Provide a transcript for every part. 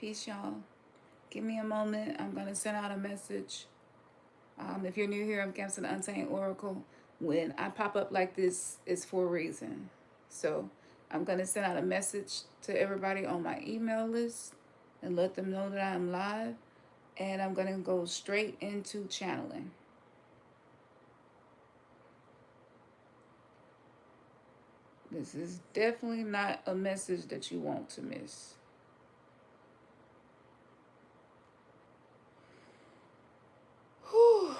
Peace, y'all. Give me a moment. I'm going to send out a message. If you're new here, I'm Khamsin the Untamed Oracle. When I pop up like this, it's for a reason. So I'm going to send out a message to everybody on my email list and let them know that I'm live. And I'm going to go straight into channeling. This is definitely not a message that you want to miss. Whew.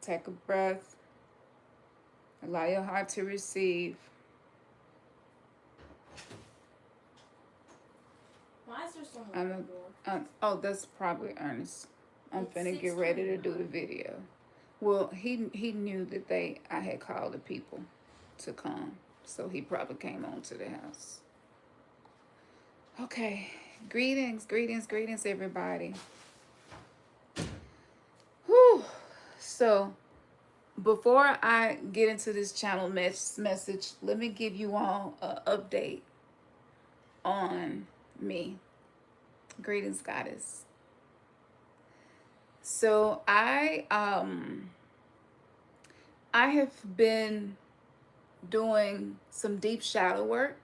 Take a breath. Allow your heart to receive. Why is there someone at the door? Oh, that's probably Ernest. I'm finna get ready to do the video. Well, he knew that I had called the people to come, so he probably came on to the house. Okay, greetings, everybody. Whew. So, before I get into this channel message, let me give you all an update on me. Greetings, Goddess. So I have been doing some deep shadow work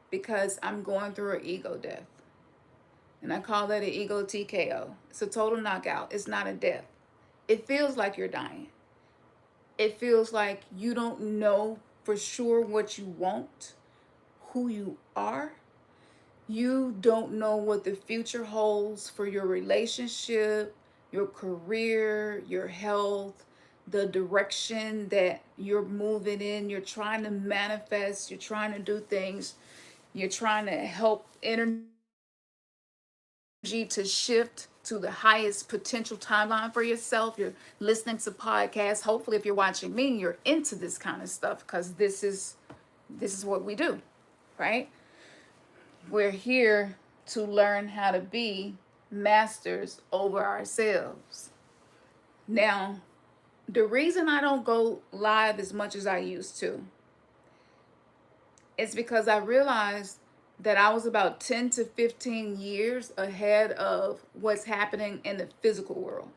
because I'm going through an ego death. And I call that an ego TKO. It's a total knockout. It's not a death. It feels like you're dying. It feels like you don't know for sure what you want, who you are. You don't know what the future holds for your relationship, your career, your health, the direction that you're moving in. You're trying to manifest, you're trying to do things, you're trying to help energy to shift to the highest potential timeline for yourself. You're listening to podcasts. Hopefully, if you're watching me, you're into this kind of stuff because this is what we do, right? We're here to learn how to be masters over ourselves. Now, the reason I don't go live as much as I used to is because I realized that I was about 10 to 15 years ahead of what's happening in the physical world.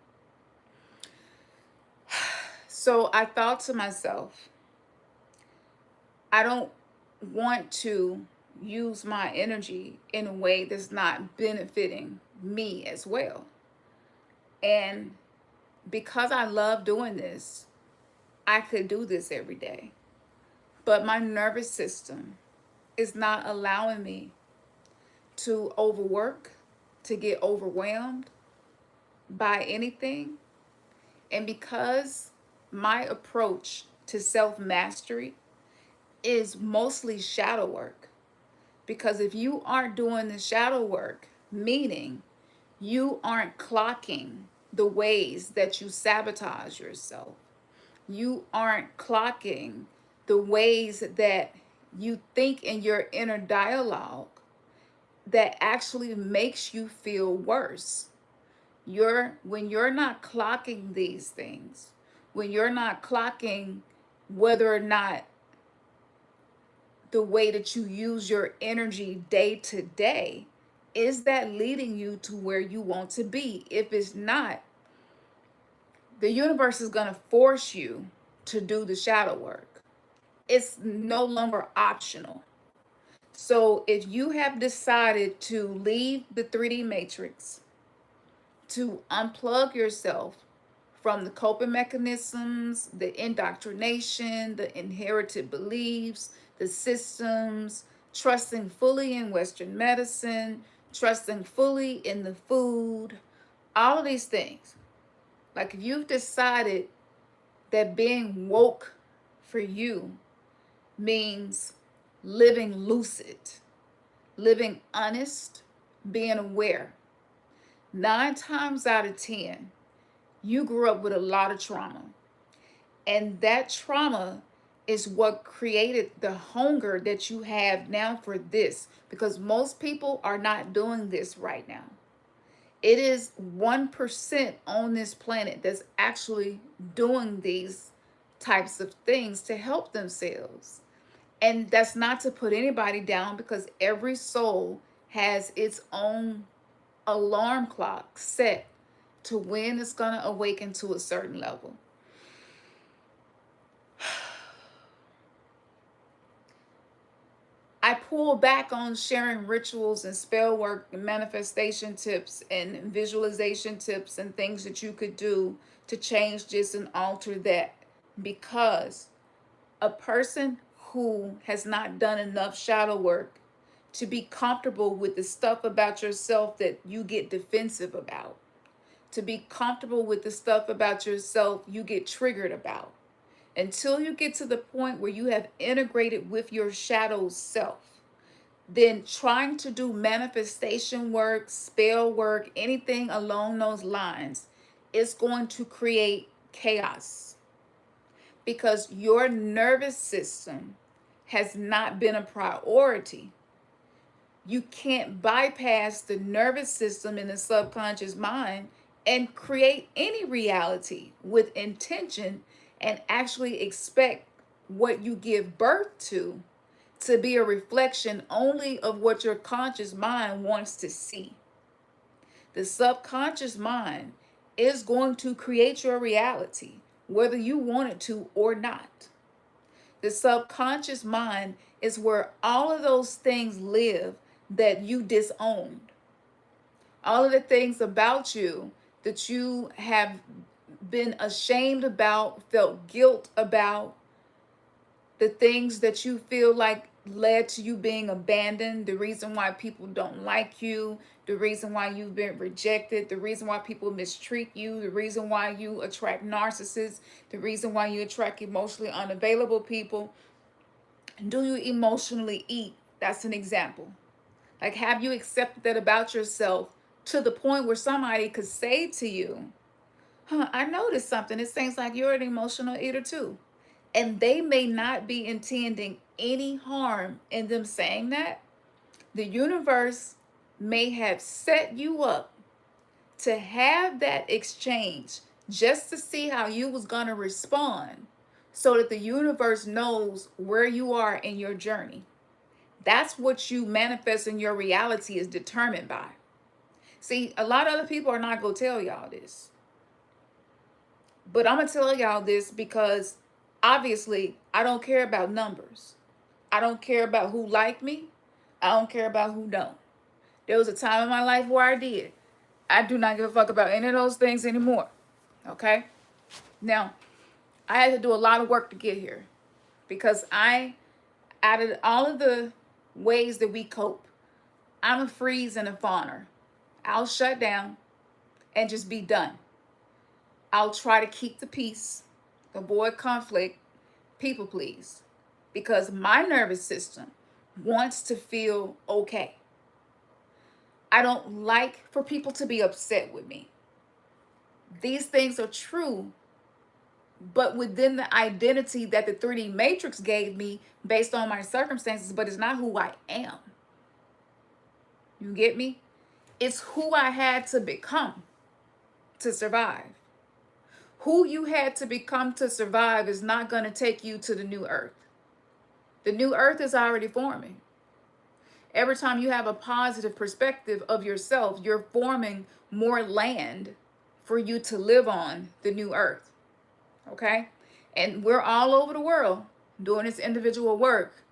So I thought to myself, I don't want to use my energy in a way that's not benefiting me as well. And because I love doing this, I could do this every day. But my nervous system is not allowing me to overwork, to get overwhelmed by anything. And because my approach to self-mastery is mostly shadow work, because if you aren't doing the shadow work, meaning you aren't clocking the ways that you sabotage yourself, you aren't clocking the ways that you think in your inner dialogue that actually makes you feel worse. When you're not clocking these things, when you're not clocking whether or not the way that you use your energy day to day, is that leading you to where you want to be? If it's not, the universe is going to force you to do the shadow work. It's no longer optional. So if you have decided to leave the 3D matrix, to unplug yourself from the coping mechanisms, the indoctrination, the inherited beliefs, the systems, trusting fully in Western medicine, trusting fully in the food, all of these things. Like if you've decided that being woke for you means living lucid, living honest, being aware. 9 times out of 10, you grew up with a lot of trauma. And that trauma is what created the hunger that you have now for this, because most people are not doing this right now. It is 1% on this planet that's actually doing these types of things to help themselves. And that's not to put anybody down, because every soul has its own alarm clock set to when it's going to awaken to a certain level. I pull back on sharing rituals and spell work and manifestation tips and visualization tips and things that you could do to change this and alter that, because a person who has not done enough shadow work to be comfortable with the stuff about yourself that you get defensive about, to be comfortable with the stuff about yourself you get triggered about, until you get to the point where you have integrated with your shadow self, then trying to do manifestation work, spell work, anything along those lines is going to create chaos, because your nervous system has not been a priority. You can't bypass the nervous system in the subconscious mind and create any reality with intention and actually expect what you give birth to be a reflection only of what your conscious mind wants to see. The subconscious mind is going to create your reality, whether you want it to or not. The subconscious mind is where all of those things live that you disowned. All of the things about you that you have been ashamed about, felt guilt about, the things that you feel like led to you being abandoned, the reason why people don't like you, the reason why you've been rejected, the reason why people mistreat you, the reason why you attract narcissists, the reason why you attract emotionally unavailable people. Do you emotionally eat? That's an example. Like, have you accepted that about yourself to the point where somebody could say to you, I noticed something. It seems like you're an emotional eater too. And they may not be intending any harm in them saying that. The universe may have set you up to have that exchange just to see how you was going to respond, so that the universe knows where you are in your journey. That's what you manifest in your reality is determined by. See, a lot of other people are not going to tell y'all this. But I'm going to tell y'all this because obviously I don't care about numbers. I don't care about who like me. I don't care about who don't. There was a time in my life where I did. I do not give a fuck about any of those things anymore. Okay? Now, I had to do a lot of work to get here, because out of all of the ways that we cope, I'm a freeze and a fawner. I'll shut down and just be done. I'll try to keep the peace, avoid conflict, people please, because my nervous system wants to feel okay. I don't like for people to be upset with me. These things are true, but within the identity that the 3D matrix gave me based on my circumstances, but it's not who I am. You get me? It's who I had to become to survive. Who you had to become to survive is not going to take you to the new earth. The new earth is already forming. Every time you have a positive perspective of yourself, you're forming more land for you to live on the new earth. Okay? And we're all over the world doing this individual work,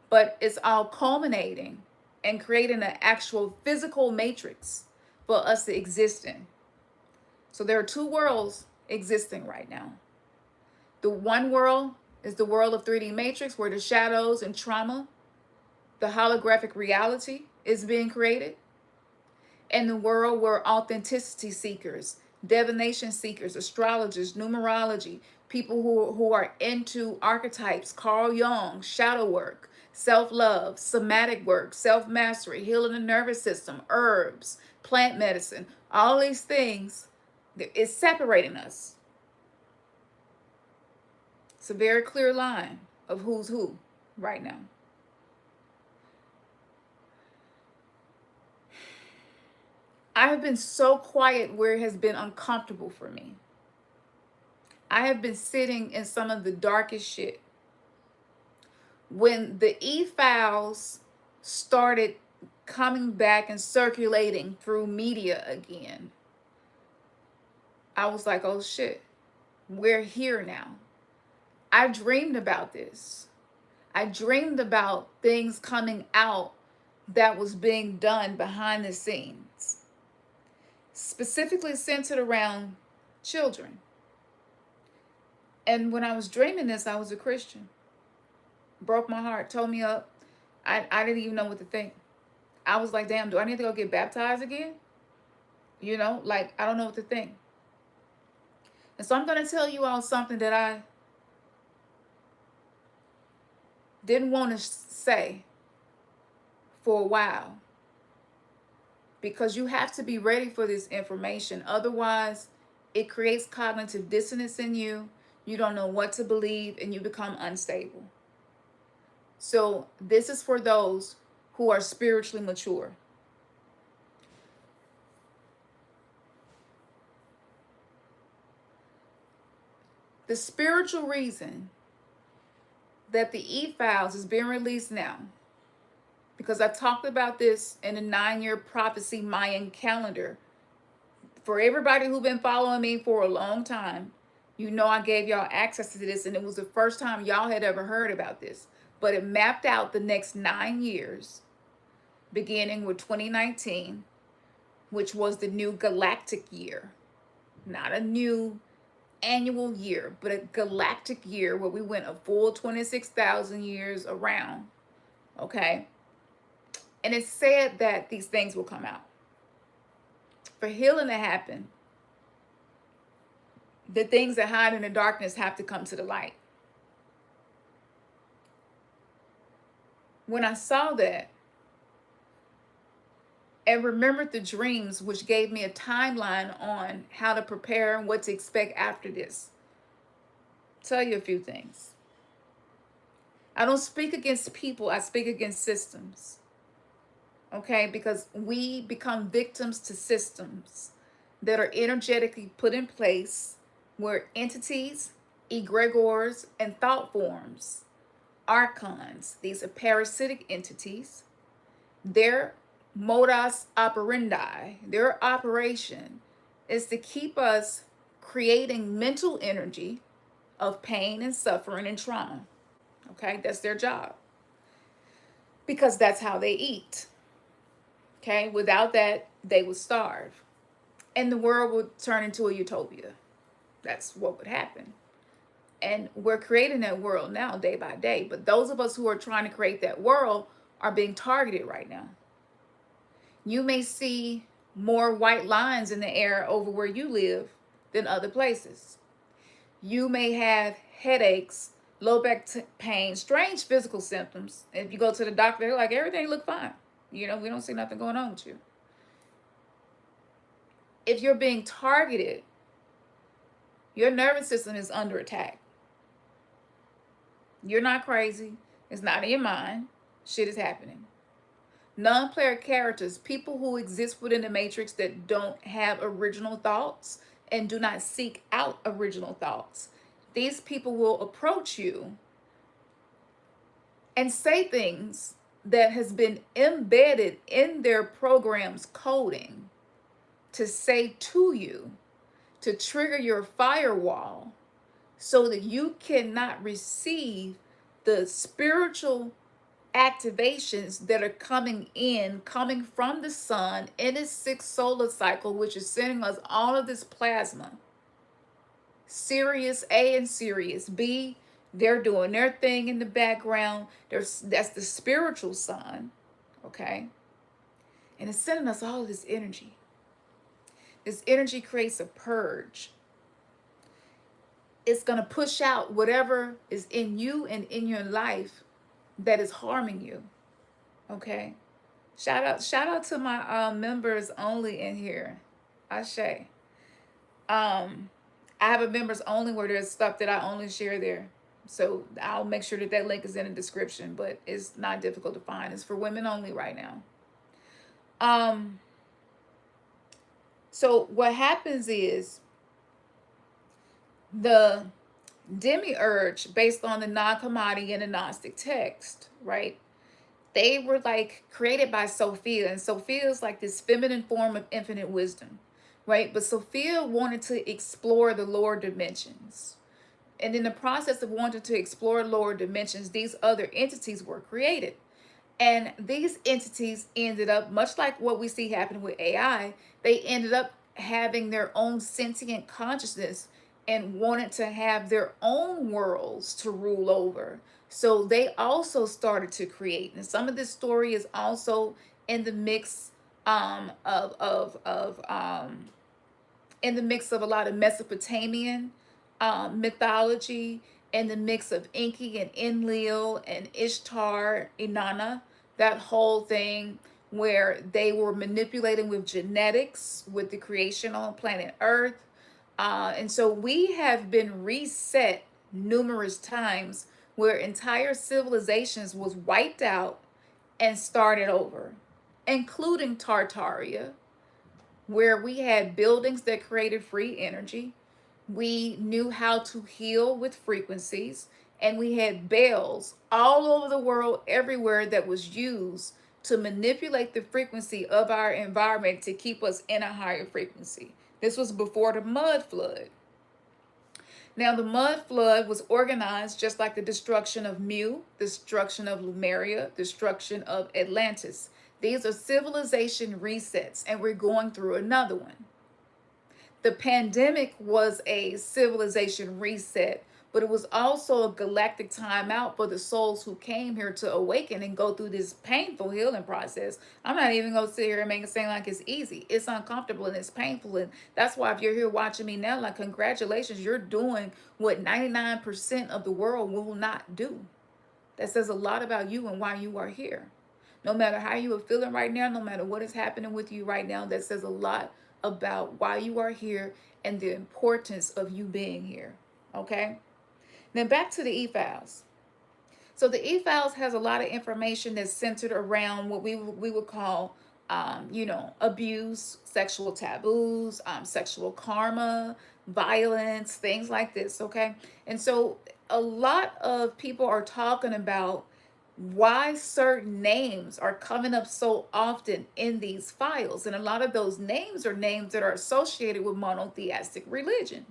but it's all culminating and creating an actual physical matrix for us to exist in. So there are two worlds existing right now. The one world is the world of 3D matrix, where the shadows and trauma, the holographic reality is being created. And the world where authenticity seekers, divination seekers, astrologers, numerology, people who are into archetypes, Carl Jung, shadow work, self-love, somatic work, self-mastery, healing the nervous system, herbs, plant medicine, all these things, is separating us. It's a very clear line of who's who right now. I have been so quiet where it has been uncomfortable for me. I have been sitting in some of the darkest shit. When the e-files started coming back and circulating through media again, I was like, oh shit, we're here now. I dreamed about this. I dreamed about things coming out that was being done behind the scenes, specifically centered around children. And when I was dreaming this, I was a Christian. Broke my heart, tore me up. I didn't even know what to think. I was like, damn, do I need to go get baptized again? You know, like, I don't know what to think. And so I'm going to tell you all something that I didn't want to say for a while, because you have to be ready for this information. Otherwise, it creates cognitive dissonance in you. You don't know what to believe, and you become unstable. So this is for those who are spiritually mature. The spiritual reason that the e-files is being released now, because I talked about this in a 9-year prophecy Mayan calendar. For everybody who's been following me for a long time, you know I gave y'all access to this, and it was the first time y'all had ever heard about this. But it mapped out the next 9 years, beginning with 2019, which was the new galactic year. Not a new annual year, but a galactic year where we went a full 26,000 years around. Okay? And it said that these things will come out. For healing to happen, the things that hide in the darkness have to come to the light. When I saw that and remembered the dreams, which gave me a timeline on how to prepare and what to expect after this, I'll tell you a few things. I don't speak against people, I speak against systems. Okay, because we become victims to systems that are energetically put in place, where entities, egregores, and thought forms, archons, these are parasitic entities, their modus operandi, their operation is to keep us creating mental energy of pain and suffering and trauma. Okay, that's their job, because that's how they eat. Okay, without that, they would starve. And the world would turn into a utopia. That's what would happen. And we're creating that world now, day by day. But those of us who are trying to create that world are being targeted right now. You may see more white lines in the air over where you live than other places. You may have headaches, low back pain, strange physical symptoms. If you go to the doctor, they're like, everything look fine. You know, we don't see nothing going on with you. If you're being targeted, your nervous system is under attack. You're not crazy. It's not in your mind. Shit is happening. Non-player characters, people who exist within the matrix that don't have original thoughts and do not seek out original thoughts. These people will approach you and say things that has been embedded in their program's coding to say to you, to trigger your firewall so that you cannot receive the spiritual activations that are coming from the sun in its sixth solar cycle, which is sending us all of this plasma. Sirius A and Sirius B, they're doing their thing in the background. That's the spiritual sun, okay? And it's sending us all of this energy. This energy creates a purge. It's going to push out whatever is in you and in your life that is harming you, okay? Shout out to my members only in here. Ashe. I have a members only where there's stuff that I only share there. So I'll make sure that link is in the description, but it's not difficult to find. It's for women only right now. So what happens is the demiurge, based on the non-commodity and the Gnostic text, right? They were like created by Sophia, and Sophia is like this feminine form of infinite wisdom, right? But Sophia wanted to explore the lower dimensions. And in the process of wanting to explore lower dimensions, these other entities were created. And these entities ended up, much like what we see happening with AI, they ended up having their own sentient consciousness and wanted to have their own worlds to rule over. So they also started to create. And some of this story is also in the mix in the mix of a lot of Mesopotamian mythology, in the mix of Enki and Enlil and Ishtar, Inanna, that whole thing where they were manipulating with genetics, with the creation on planet Earth. And so we have been reset numerous times where entire civilizations was wiped out and started over, including Tartaria, where we had buildings that created free energy. We knew how to heal with frequencies, and we had bells all over the world, everywhere, that was used to manipulate the frequency of our environment to keep us in a higher frequency. This was before the mud flood. Now, the mud flood was organized just like the destruction of Mu, destruction of Lemuria, destruction of Atlantis. These are civilization resets, and we're going through another one. The pandemic was a civilization reset, but it was also a galactic timeout for the souls who came here to awaken and go through this painful healing process. I'm not even going to sit here and make it seem like it's easy. It's uncomfortable and it's painful. And that's why if you're here watching me now, like, congratulations, you're doing what 99% of the world will not do. That says a lot about you and why you are here. No matter how you are feeling right now, no matter what is happening with you right now, that says a lot about why you are here and the importance of you being here. Okay? Now back to the e-files. So the e-files has a lot of information that's centered around what we would call, abuse, sexual taboos, sexual karma, violence, things like this. Okay? And so a lot of people are talking about why certain names are coming up so often in these files. And a lot of those names are names that are associated with monotheistic religion.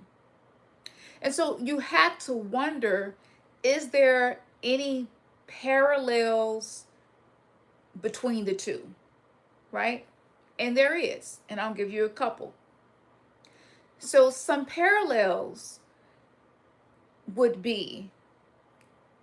And so you have to wonder, is there any parallels between the two, right? And there is, and I'll give you a couple. So some parallels would be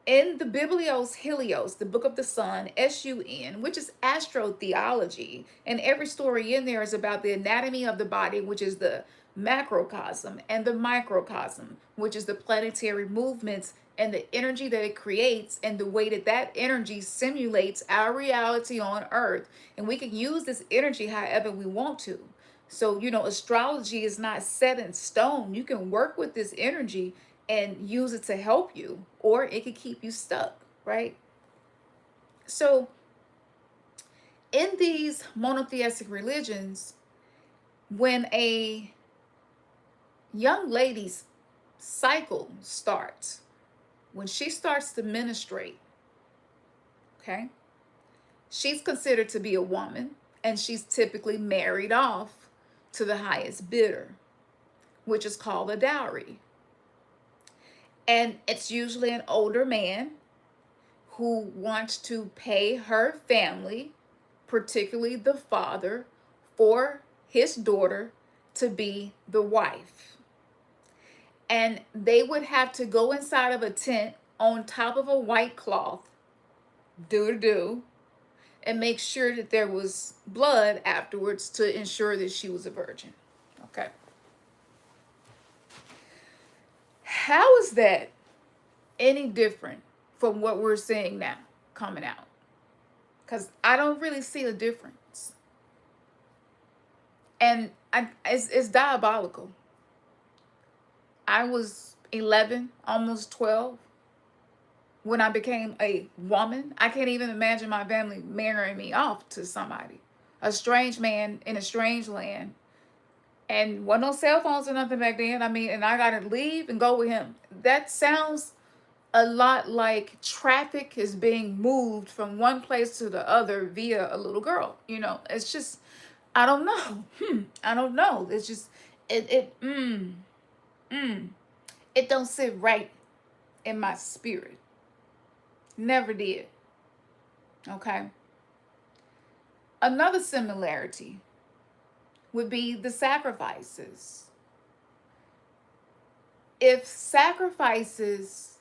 in the Biblios Helios, the Book of the Sun, SUN, which is astrotheology, and every story in there is about the anatomy of the body, which is the macrocosm, and the microcosm, which is the planetary movements and the energy that it creates, and the way that that energy simulates our reality on Earth. And we can use this energy however we want to. So, astrology is not set in stone. You can work with this energy and use it to help you, or it could keep you stuck, right? So in these monotheistic religions, when a young lady's cycle starts, when she starts to menstruate, Okay. She's considered to be a woman, and she's typically married off to the highest bidder, which is called a dowry. And it's usually an older man who wants to pay her family, particularly the father, for his daughter to be the wife. And they would have to go inside of a tent on top of a white cloth, do, and make sure that there was blood afterwards to ensure that she was a virgin. Okay. How is that any different from what we're seeing now coming out? Because I don't really see a difference. And it's diabolical. I was 11, almost 12, when I became a woman. I can't even imagine my family marrying me off to somebody, a strange man in a strange land. And wasn't no cell phones or nothing back then. I mean, and I got to leave and go with him. That sounds a lot like traffic is being moved from one place to the other via a little girl. You know, it's just, I don't know. I don't know. It's just, it don't sit right in my spirit. Never did. Okay. Another similarity would be the sacrifices. If sacrifices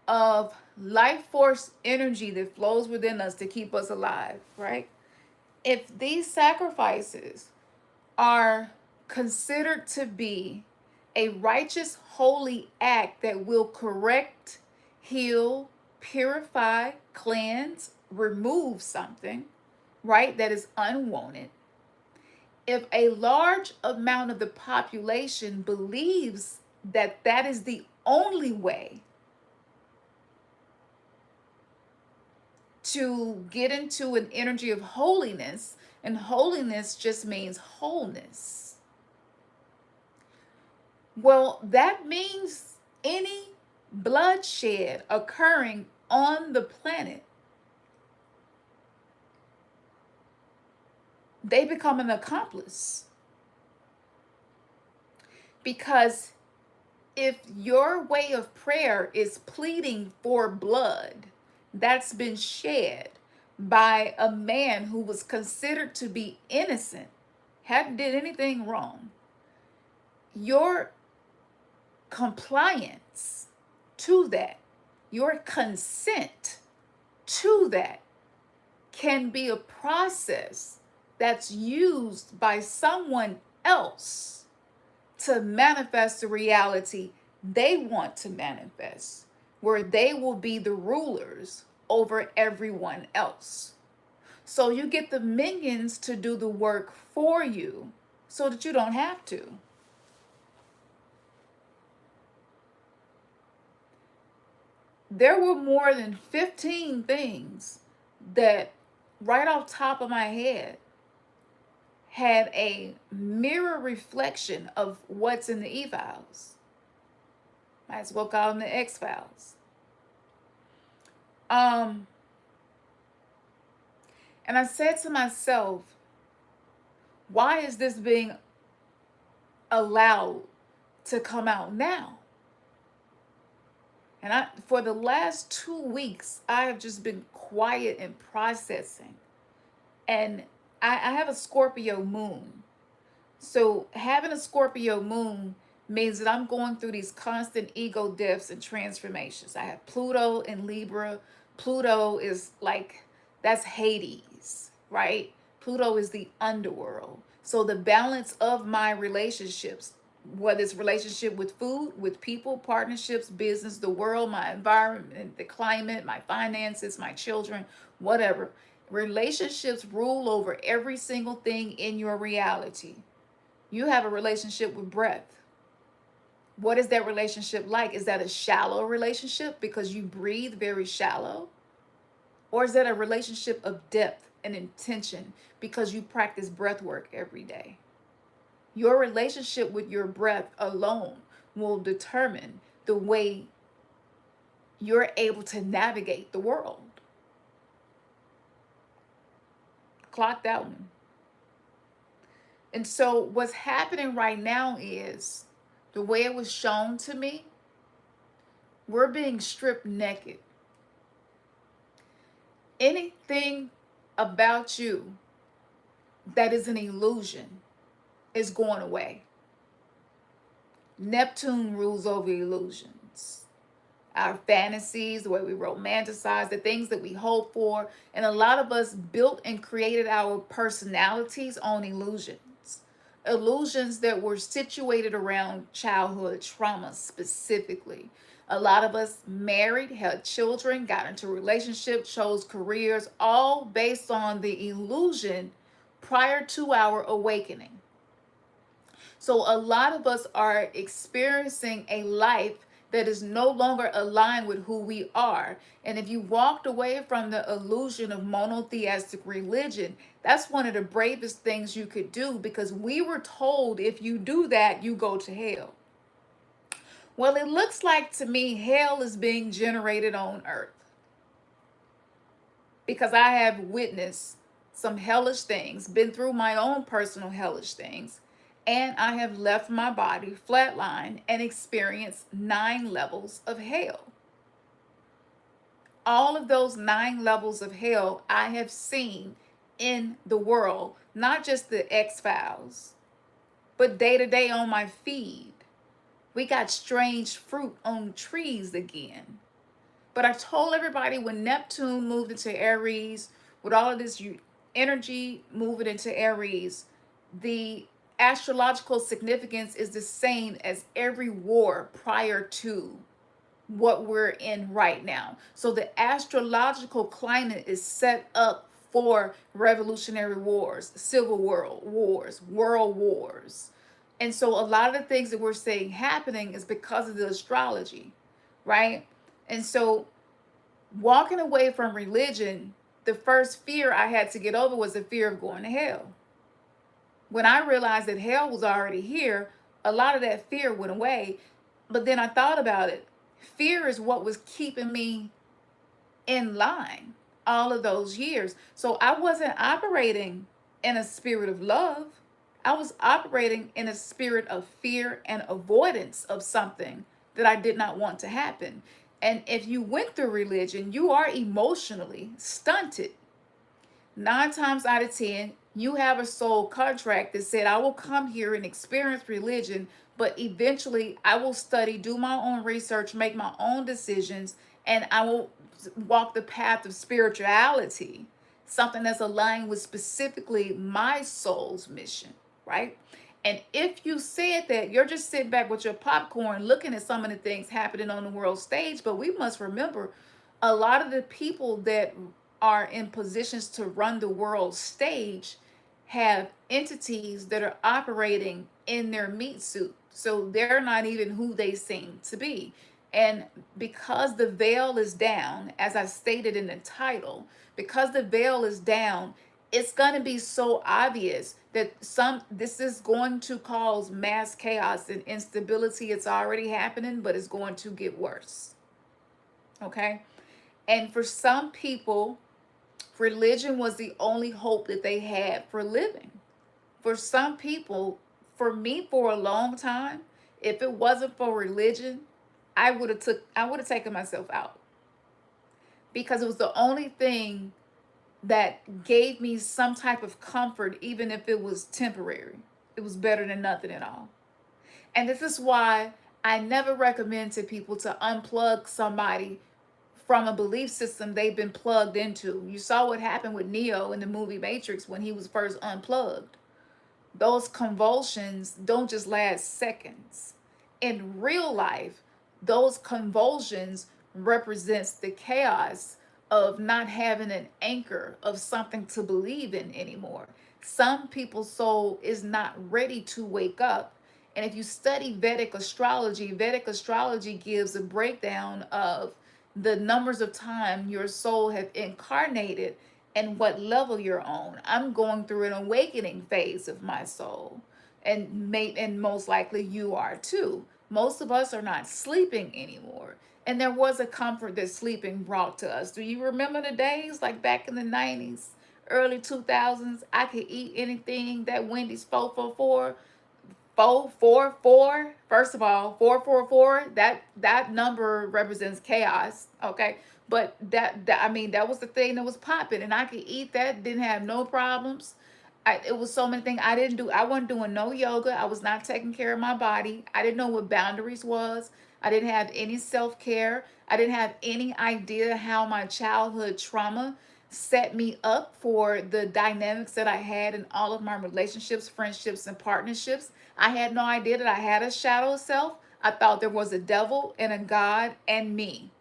of life force energy that flows within us to keep us alive, right? If these sacrifices are considered to be a righteous, holy act that will correct, heal, purify, cleanse, remove something, right, that is unwanted, if a large amount of the population believes that that is the only way to get into an energy of holiness, and holiness just means wholeness, well, that means any bloodshed occurring on the planet, they become an accomplice. Because if your way of prayer is pleading for blood that's been shed by a man who was considered to be innocent, hadn't did anything wrong, your compliance to that, your consent to that can be a process that's used by someone else to manifest the reality they want to manifest, where they will be the rulers over everyone else. So you get the minions to do the work for you so that you don't have to. There were more than 15 things that, right off top of my head, had a mirror reflection of what's in the E-Files. Might as well call them the X-Files. And I said to myself, why is this being allowed to come out now? And for the last 2 weeks, I have just been quiet and processing. And I have a Scorpio moon. So having a Scorpio moon means that I'm going through these constant ego deaths and transformations. I have Pluto in Libra. Pluto is like, that's Hades, right? Pluto is the underworld. So the balance of my relationships, whether it's relationship with food, with people, partnerships, business, the world, my environment, the climate, my finances, my children, whatever. Relationships rule over every single thing in your reality. You have a relationship with breath. What is that relationship like? Is that a shallow relationship because you breathe very shallow? Or is that a relationship of depth and intention because you practice breath work every day? Your relationship with your breath alone will determine the way you're able to navigate the world. Clock that one. And so what's happening right now is the way it was shown to me, we're being stripped naked. Anything about you that is an illusion is going away. Neptune rules over illusions. Our fantasies, the way we romanticize, the things that we hope for. And a lot of us built and created our personalities on illusions. Illusions that were situated around childhood trauma specifically. A lot of us married, had children, got into relationships, chose careers, all based on the illusion prior to our awakening. So a lot of us are experiencing a life that is no longer aligned with who we are. And if you walked away from the illusion of monotheistic religion, that's one of the bravest things you could do, because we were told if you do that, you go to hell. Well, it looks like to me hell is being generated on earth, because I have witnessed some hellish things, been through my own personal hellish things, and I have left my body flatline and experienced 9 levels of hell. All of those 9 levels of hell I have seen in the world, not just the X-Files, but day to day on my feed. We got strange fruit on trees again. But I told everybody when Neptune moved into Aries, with all of this energy moving into Aries, the astrological significance is the same as every war prior to what we're in right now. So the astrological climate is set up for revolutionary wars, civil world wars, world wars. And so a lot of the things that we're seeing happening is because of the astrology, right? And so walking away from religion, the first fear I had to get over was the fear of going to hell. When I realized that hell was already here, a lot of that fear went away. But then I thought about it. Fear is what was keeping me in line all of those years. So I wasn't operating in a spirit of love. I was operating in a spirit of fear and avoidance of something that I did not want to happen. And if you went through religion, you are emotionally stunted. 9 times out of 10, you have a soul contract that said, I will come here and experience religion, but eventually I will study, do my own research, make my own decisions, and I will walk the path of spirituality, something that's aligned with specifically my soul's mission, right? And if you said that, you're just sitting back with your popcorn looking at some of the things happening on the world stage. But we must remember, a lot of the people that are in positions to run the world stage have entities that are operating in their meat suit. So they're not even who they seem to be. And because the veil is down, as I stated in the title, because the veil is down, it's going to be so obvious that this is going to cause mass chaos and instability. It's already happening, but it's going to get worse. Okay? And for some people, religion was the only hope that they had for living. For some people, for me, for a long time, if it wasn't for religion, I would have taken myself out, because it was the only thing that gave me some type of comfort, even if it was temporary. It was better than nothing at all. And this is why I never recommend to people to unplug somebody from a belief system they've been plugged into. You saw what happened with Neo in the movie Matrix when he was first unplugged. Those convulsions don't just last seconds. In real life, those convulsions represents the chaos of not having an anchor of something to believe in anymore. Some people's soul is not ready to wake up. And if you study Vedic astrology gives a breakdown of the numbers of time your soul have incarnated and what level you're on. I'm going through an awakening phase of my soul, and most likely you are too. Most of us are not sleeping anymore. And there was a comfort that sleeping brought to us. Do you remember the days like back in the 90s, early 2000s? I could eat anything that Wendy's 444. 444. First of all, 444, that number represents chaos, okay? But that I mean, that was the thing that was popping, and I could eat that, didn't have no problems. It was so many things I didn't do. I wasn't doing no yoga. I was not taking care of my body. I didn't know what boundaries was. I didn't have any self-care. I didn't have any idea how my childhood trauma set me up for the dynamics that I had in all of my relationships, friendships, and partnerships. I had no idea that I had a shadow self. I thought there was a devil and a God and me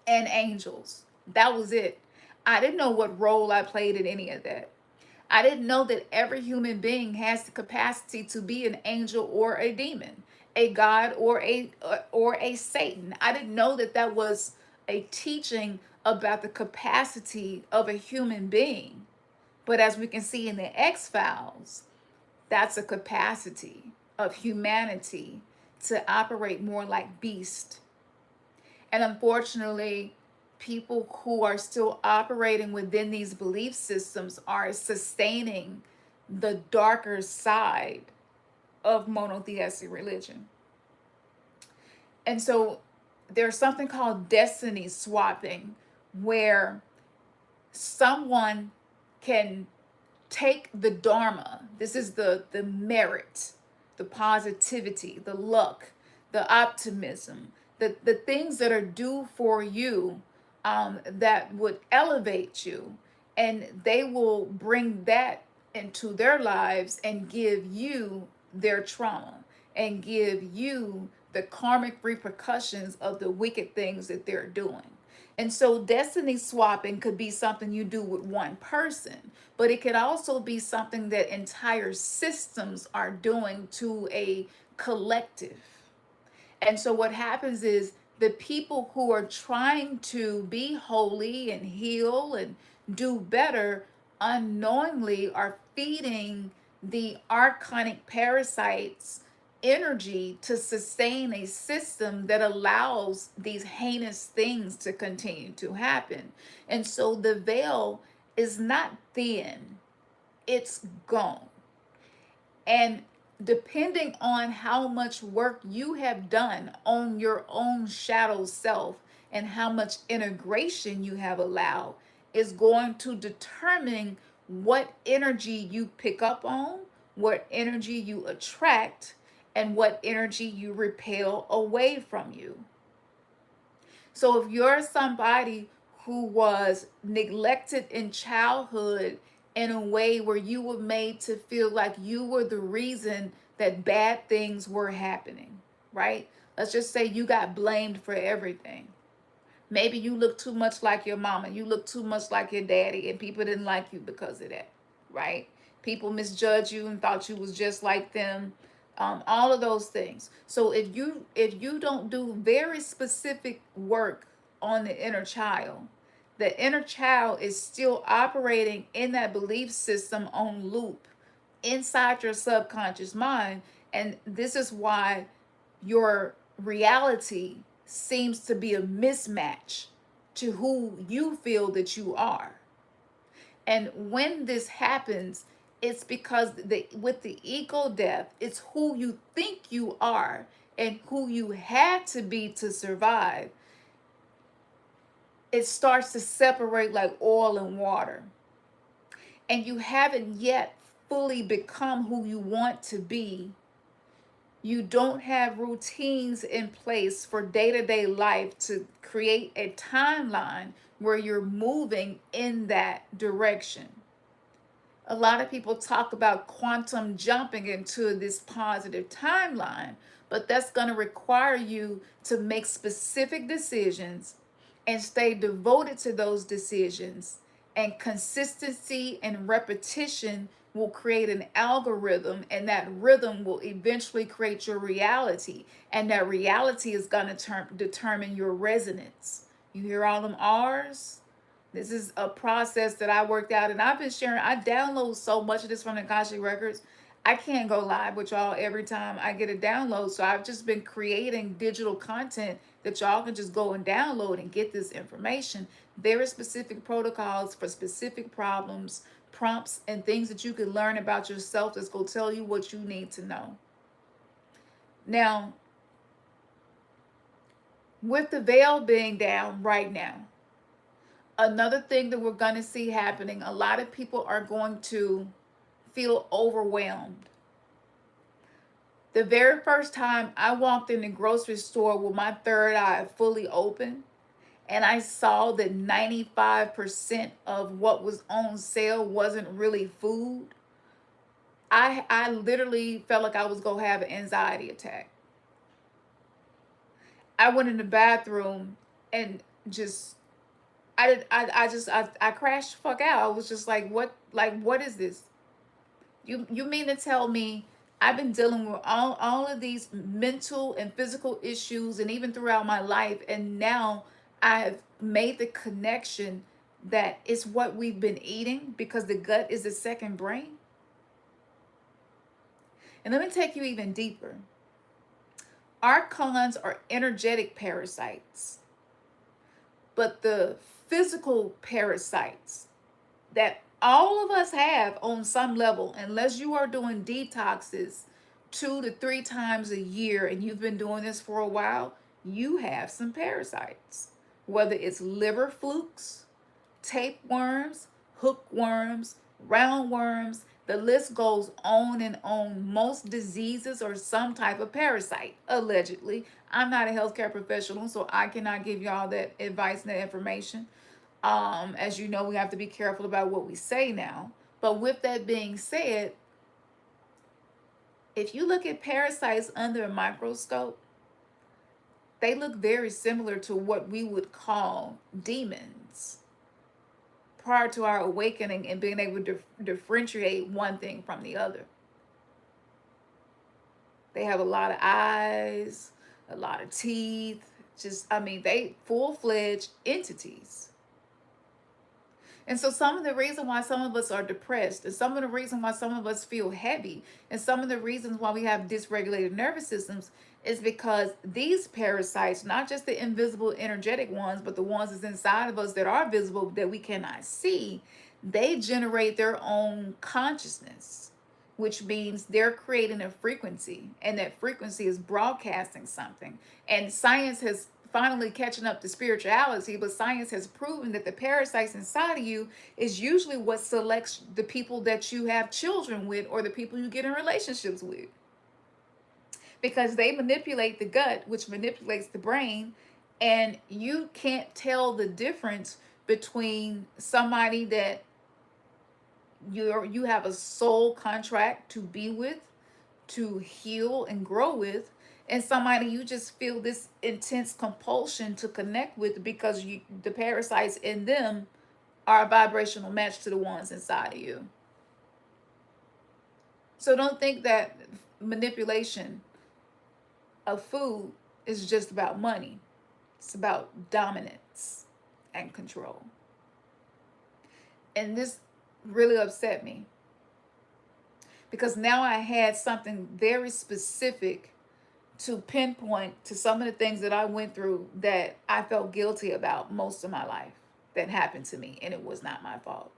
and angels. That was it. I didn't know what role I played in any of that. I didn't know that every human being has the capacity to be an angel or a demon, a god or a Satan. I didn't know that that was a teaching about the capacity of a human being. But as we can see in the X-Files, that's a capacity of humanity to operate more like beast. And unfortunately, people who are still operating within these belief systems are sustaining the darker side of monotheistic religion. And so there's something called destiny swapping, where someone can take the dharma. This is the merit, the positivity, the luck, the optimism, the things that are due for you, that would elevate you, and they will bring that into their lives and give you their trauma and give you the karmic repercussions of the wicked things that they're doing. And so destiny swapping could be something you do with one person, but it could also be something that entire systems are doing to a collective. And so what happens is the people who are trying to be holy and heal and do better unknowingly are feeding the archonic parasites energy to sustain a system that allows these heinous things to continue to happen. And so the veil is not thin, it's gone. And depending on how much work you have done on your own shadow self and how much integration you have allowed is going to determine what energy you pick up on, what energy you attract, and what energy you repel away from you. So if you're somebody who was neglected in childhood in a way where you were made to feel like you were the reason that bad things were happening, right? Let's just say you got blamed for everything. Maybe you look too much like your mama, you look too much like your daddy, and people didn't like you because of that, right? People misjudged you and thought you was just like them. All of those things. So if you don't do very specific work on the inner child, the inner child is still operating in that belief system on loop inside your subconscious mind, and this is why your reality seems to be a mismatch to who you feel that you are. And when this happens, it's because with the ego death, it's who you think you are and who you had to be to survive. It starts to separate like oil and water. And you haven't yet fully become who you want to be. You don't have routines in place for day-to-day life to create a timeline where you're moving in that direction. A lot of people talk about quantum jumping into this positive timeline, but that's going to require you to make specific decisions and stay devoted to those decisions. And consistency and repetition will create an algorithm, and that rhythm will eventually create your reality. And that reality is going to determine your resonance. You hear all them R's? This is a process that I worked out, and I've been sharing. I download so much of this from the Akashic Records. I can't go live with y'all every time I get a download. So I've just been creating digital content that y'all can just go and download and get this information. Very specific protocols for specific problems, prompts, and things that you can learn about yourself that's going to tell you what you need to know. Now, with the veil being down right now, another thing that we're going to see happening, a lot of people are going to feel overwhelmed. The very first time I walked in the grocery store with my third eye fully open, and I saw that 95% of what was on sale wasn't really food, I literally felt like I was going to have an anxiety attack. I went in the bathroom and just I crashed the fuck out. I was just like, what is this? You mean to tell me I've been dealing with all of these mental and physical issues and even throughout my life, and now I've made the connection that it's what we've been eating because the gut is the second brain? And let me take you even deeper. Archons are energetic parasites, but the physical parasites that all of us have on some level, unless you are doing detoxes 2 to 3 times a year and you've been doing this for a while, you have some parasites. Whether it's liver flukes, tapeworms, hookworms, roundworms, the list goes on and on. Most diseases are some type of parasite, allegedly. I'm not a healthcare professional, so I cannot give y'all that advice and that information. As you know, we have to be careful about what we say now. But with that being said, if you look at parasites under a microscope, they look very similar to what we would call demons prior to our awakening and being able to differentiate one thing from the other. They have a lot of eyes, a lot of teeth, they full-fledged entities. And so some of the reason why some of us are depressed, and some of the reason why some of us feel heavy, and some of the reasons why we have dysregulated nervous systems is because these parasites, not just the invisible energetic ones, but the ones that's inside of us that are visible that we cannot see, they generate their own consciousness, which means they're creating a frequency, and that frequency is broadcasting something. And science has finally catching up to spirituality, but science has proven that the parasites inside of you is usually what selects the people that you have children with or the people you get in relationships with. Because they manipulate the gut, which manipulates the brain, and you can't tell the difference between somebody that you have a soul contract to be with, to heal and grow with, and somebody you just feel this intense compulsion to connect with because the parasites in them are a vibrational match to the ones inside of you. So don't think that manipulation of food is just about money. It's about dominance and control. And this really upset me because now I had something very specific to pinpoint to some of the things that I went through that I felt guilty about most of my life that happened to me, and it was not my fault.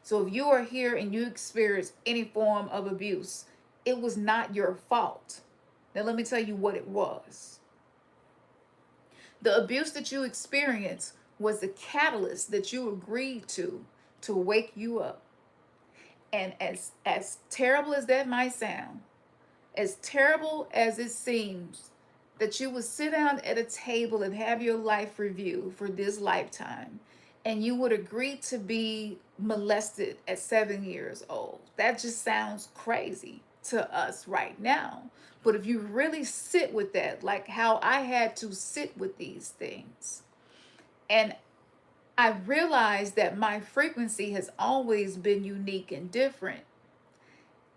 So if you are here and you experience any form of abuse, it was not your fault. Now let me tell you what it was. The abuse that you experienced was the catalyst that you agreed to wake you up. And as terrible as that might sound, as terrible as it seems that you would sit down at a table and have your life review for this lifetime, and you would agree to be molested at 7 years old. That just sounds crazy to us right now. But if you really sit with that, like how I had to sit with these things, and I realized that my frequency has always been unique and different.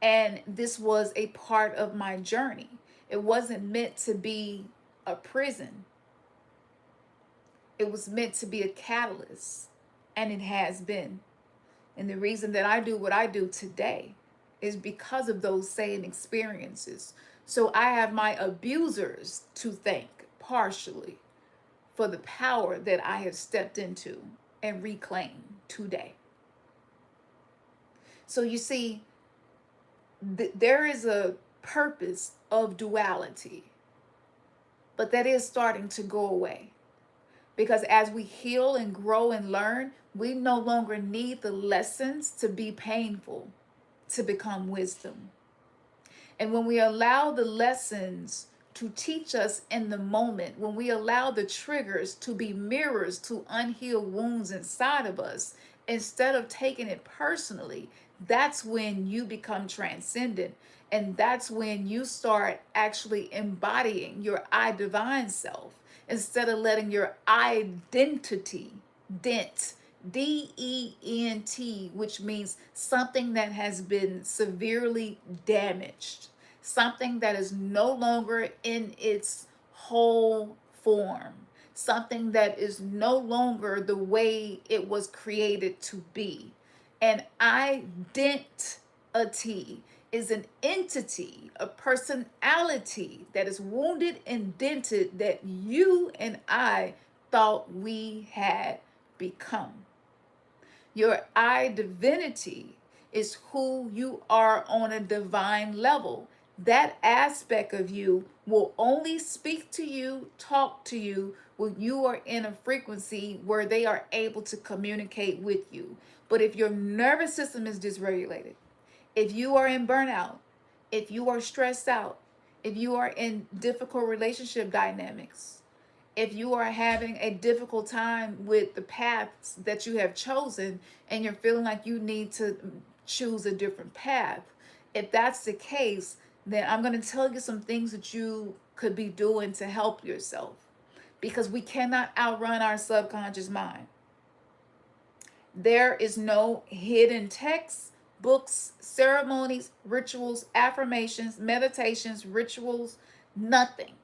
And this was a part of my journey. It wasn't meant to be a prison. It was meant to be a catalyst. And it has been. And the reason that I do what I do today is because of those same experiences. So I have my abusers to thank partially for the power that I have stepped into and reclaimed today. So you see, there is a purpose of duality, but that is starting to go away. Because as we heal and grow and learn, we no longer need the lessons to be painful to become wisdom. And when we allow the lessons to teach us in the moment, when we allow the triggers to be mirrors to unhealed wounds inside of us, instead of taking it personally, that's when you become transcendent. And that's when you start actually embodying your I divine self instead of letting your identity dent. DENT, which means something that has been severely damaged, something that is no longer in its whole form, something that is no longer the way it was created to be. An identity is an entity, a personality that is wounded and dented that you and I thought we had become. Your I divinity is who you are on a divine level. That aspect of you will only speak to you, talk to you when you are in a frequency where they are able to communicate with you. But if your nervous system is dysregulated, if you are in burnout, if you are stressed out, if you are in difficult relationship dynamics, if you are having a difficult time with the paths that you have chosen and you're feeling like you need to choose a different path, if that's the case, then I'm going to tell you some things that you could be doing to help yourself, because we cannot outrun our subconscious mind. There is no hidden texts, books, ceremonies, rituals, affirmations, meditations, rituals, nothing.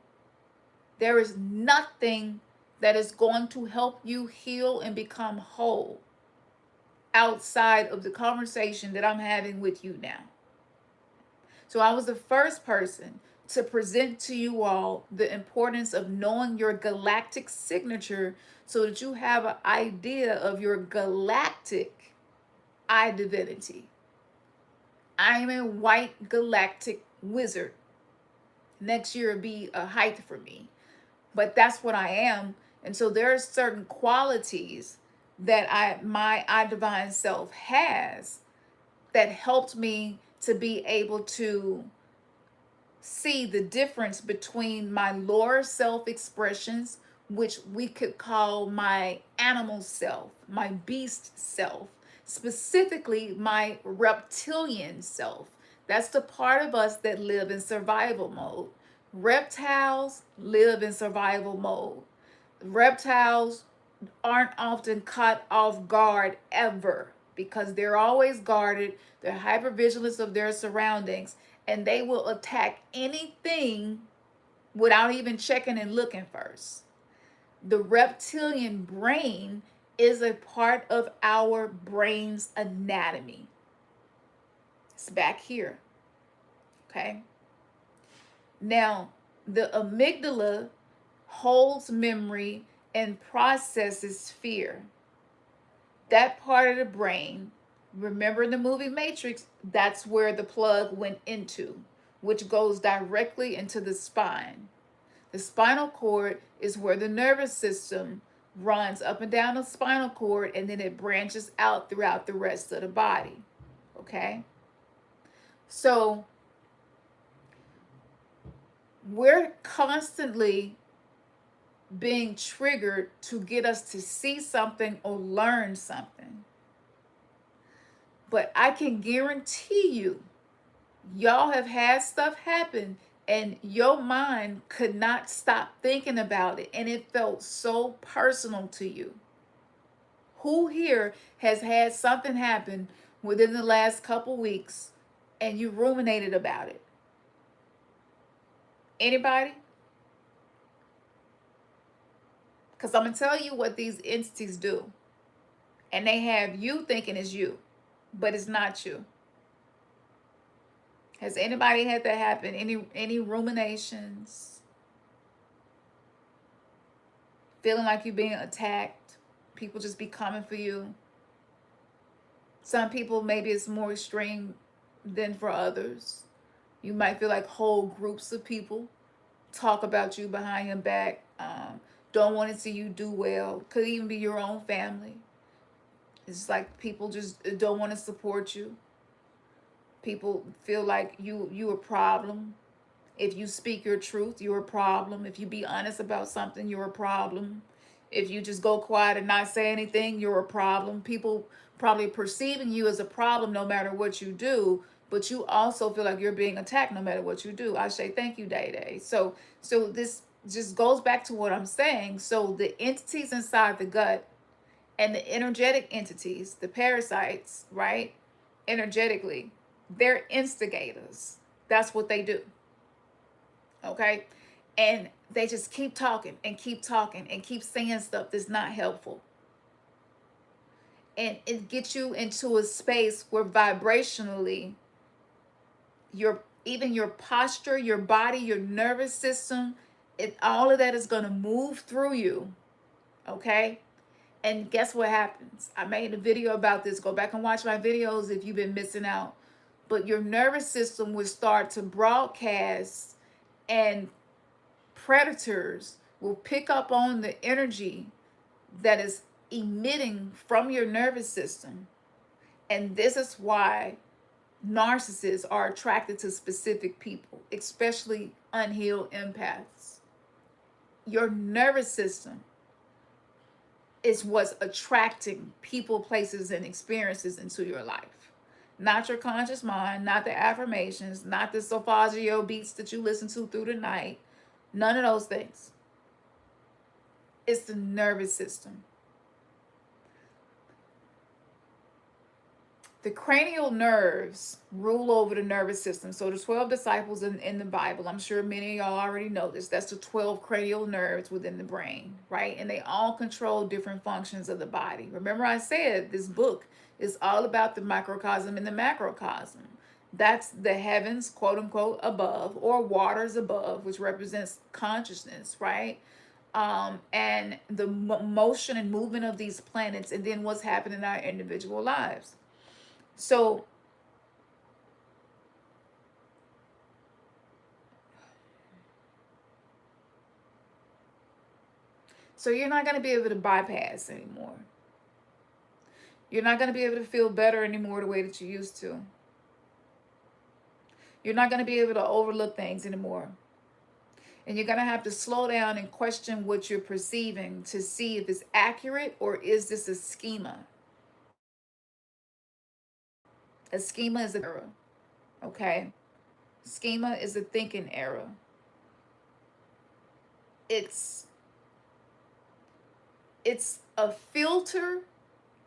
There is nothing that is going to help you heal and become whole outside of the conversation that I'm having with you now. So I was the first person to present to you all the importance of knowing your galactic signature so that you have an idea of your galactic I divinity. I am a white galactic wizard. Next year will be a height for me, but that's what I am. And so there are certain qualities that my I divine self has that helped me to be able to see the difference between my lower self expressions, which we could call my animal self, my beast self, specifically my reptilian self. That's the part of us that live in survival mode. Reptiles live in survival mode. Reptiles aren't often caught off guard ever because they're always guarded. They're hypervigilant of their surroundings, and they will attack anything without even checking and looking first. The reptilian brain is a part of our brain's anatomy. It's back here. Okay. Now, the amygdala holds memory and processes fear. That part of the brain, remember the movie Matrix, that's where the plug went into, which goes directly into the spine. The spinal cord is where the nervous system runs up and down the spinal cord, and then it branches out throughout the rest of the body. Okay? So we're constantly being triggered to get us to see something or learn something. But I can guarantee you, y'all have had stuff happen and your mind could not stop thinking about it, and it felt so personal to you. Who here has had something happen within the last couple weeks and you ruminated about it? Anybody? Because I'm going to tell you what these entities do. And they have you thinking it's you, but it's not you. Has anybody had that happen? Any ruminations? Feeling like you're being attacked? People just be coming for you? Some people, maybe it's more extreme than for others. You might feel like whole groups of people talk about you behind your back, don't want to see you do well. Could even be your own family. It's like people just don't want to support you. People feel like you a problem. If you speak your truth, you're a problem. If you be honest about something, you're a problem. If you just go quiet and not say anything, you're a problem. People probably perceiving you as a problem no matter what you do, but you also feel like you're being attacked no matter what you do. I say thank you, Day Day. So this just goes back to what I'm saying. So the entities inside the gut and the energetic entities, the parasites, right? Energetically, they're instigators. That's what they do. Okay? And they just keep talking and keep talking and keep saying stuff that's not helpful. And it gets you into a space where vibrationally even your posture, your body, your nervous system, all of that is going to move through you. Okay? And guess what happens? I made a video about this. Go back and watch my videos if you've been missing out. But your nervous system will start to broadcast, and predators will pick up on the energy that is emitting from your nervous system. And this is why narcissists are attracted to specific people, especially unhealed empaths. Your nervous system is what's attracting people, places, and experiences into your life. Not your conscious mind, not the affirmations, not the solfeggio beats that you listen to through the night. None of those things. It's the nervous system. The cranial nerves rule over the nervous system. So the 12 disciples in the Bible, I'm sure many of y'all already know this. That's the 12 cranial nerves within the brain, right? And they all control different functions of the body. Remember I said this book is all about the microcosm and the macrocosm. That's the heavens, quote unquote, above, or waters above, which represents consciousness, right? And the motion and movement of these planets, and then what's happening in our individual lives. So you're not going to be able to bypass anymore. You're not going to be able to feel better anymore the way that you used to. You're not going to be able to overlook things anymore. And you're going to have to slow down and question what you're perceiving to see if it's accurate, or is this a schema? A schema is an error, okay? Schema is a thinking error. It's a filter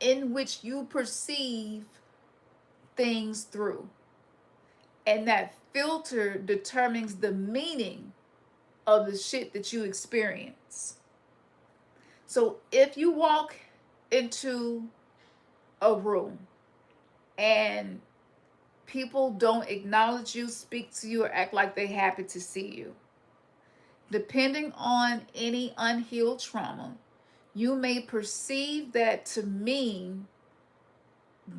in which you perceive things through. And that filter determines the meaning of the shit that you experience. So if you walk into a room and people don't acknowledge you, speak to you, or act like they're happy to see you, depending on any unhealed trauma, you may perceive that to mean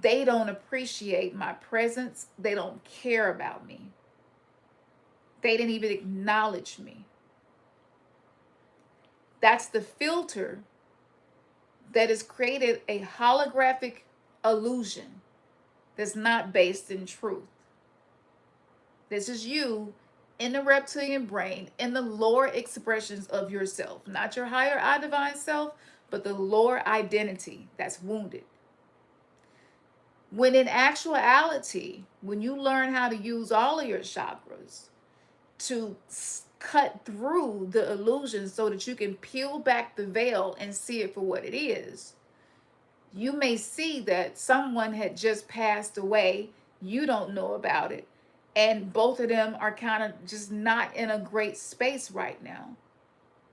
they don't appreciate my presence. They don't care about me. They didn't even acknowledge me. That's the filter that has created a holographic illusion that's not based in truth. This is you in the reptilian brain, in the lower expressions of yourself, not your higher I divine self, but the lower identity that's wounded. When in actuality, when you learn how to use all of your chakras to cut through the illusion so that you can peel back the veil and see it for what it is, you may see that someone had just passed away. You don't know about it. And both of them are kind of just not in a great space right now.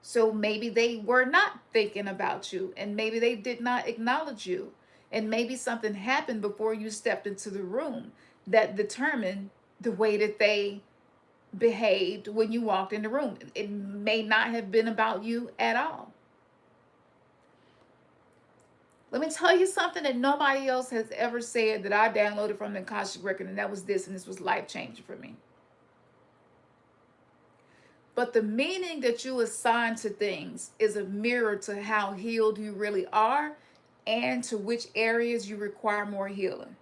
So maybe they were not thinking about you, and maybe they did not acknowledge you. And maybe something happened before you stepped into the room that determined the way that they behaved when you walked in the room. It may not have been about you at all. Let me tell you something that nobody else has ever said that I downloaded from the Akashic record, and that was this, and this was life-changing for me. But the meaning that you assign to things is a mirror to how healed you really are and to which areas you require more healing.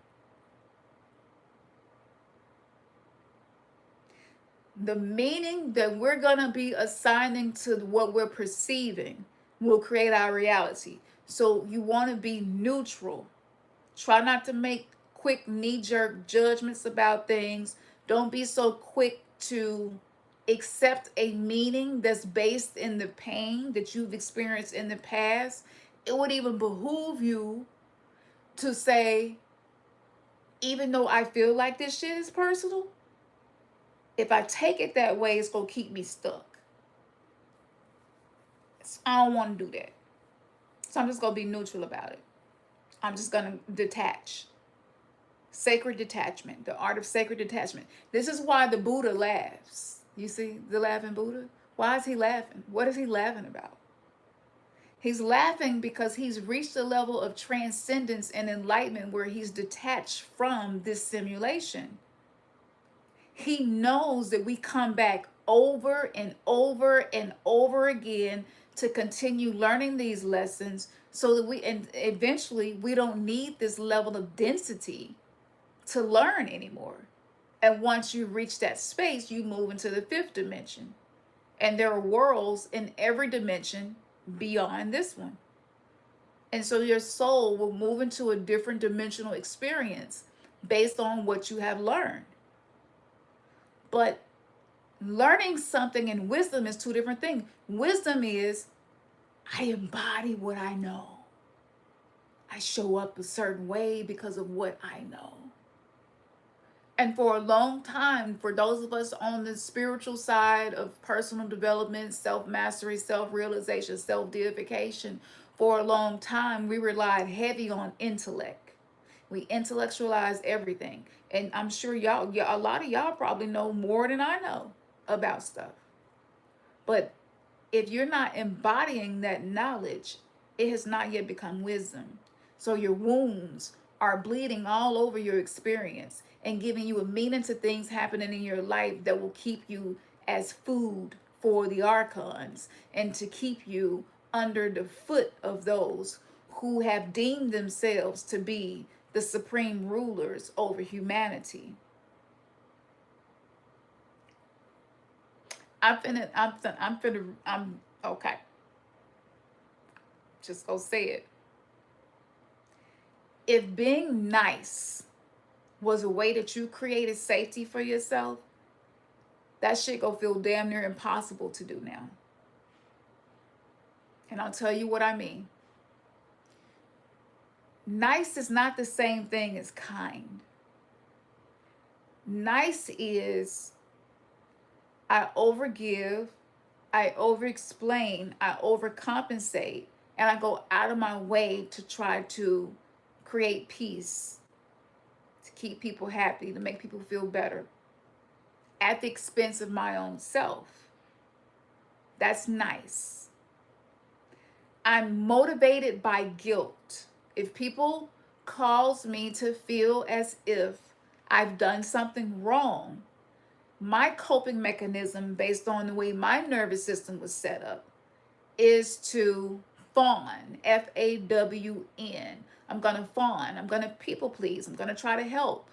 The meaning that we're going to be assigning to what we're perceiving will create our reality. So you want to be neutral. Try not to make quick knee-jerk judgments about things. Don't be so quick to accept a meaning that's based in the pain that you've experienced in the past. It would even behoove you to say, even though I feel like this shit is personal, if I take it that way, it's going to keep me stuck. I don't want to do that. So I'm just going to be neutral about it. I'm just going to detach. Sacred detachment, the art of sacred detachment. This is why the Buddha laughs. You see the laughing Buddha? Why is he laughing? What is he laughing about? He's laughing because he's reached a level of transcendence and enlightenment where he's detached from this simulation. He knows that we come back over and over and over again to continue learning these lessons so that and eventually we don't need this level of density to learn anymore. And once you reach that space, you move into the fifth dimension. And there are worlds in every dimension beyond this one. And so your soul will move into a different dimensional experience based on what you have learned. But learning something and wisdom is two different things. Wisdom is, I embody what I know. I show up a certain way because of what I know. And for a long time, for those of us on the spiritual side of personal development, self-mastery, self-realization, self-deification, for a long time, we relied heavy on intellect. We intellectualize everything. And I'm sure a lot of y'all probably know more than I know about stuff. But if you're not embodying that knowledge, it has not yet become wisdom. So your wounds are bleeding all over your experience and giving you a meaning to things happening in your life that will keep you as food for the archons and to keep you under the foot of those who have deemed themselves to be the supreme rulers over humanity. I'm okay. Just go say it. If being nice was a way that you created safety for yourself, that shit gonna feel damn near impossible to do now. And I'll tell you what I mean. Nice is not the same thing as kind. Nice is I overgive, I overexplain, I overcompensate, and I go out of my way to try to create peace, to keep people happy, to make people feel better at the expense of my own self. That's nice. I'm motivated by guilt. If people cause me to feel as if I've done something wrong, my coping mechanism based on the way my nervous system was set up is to fawn, F-A-W-N. I'm going to fawn. I'm going to people please. I'm going to try to help.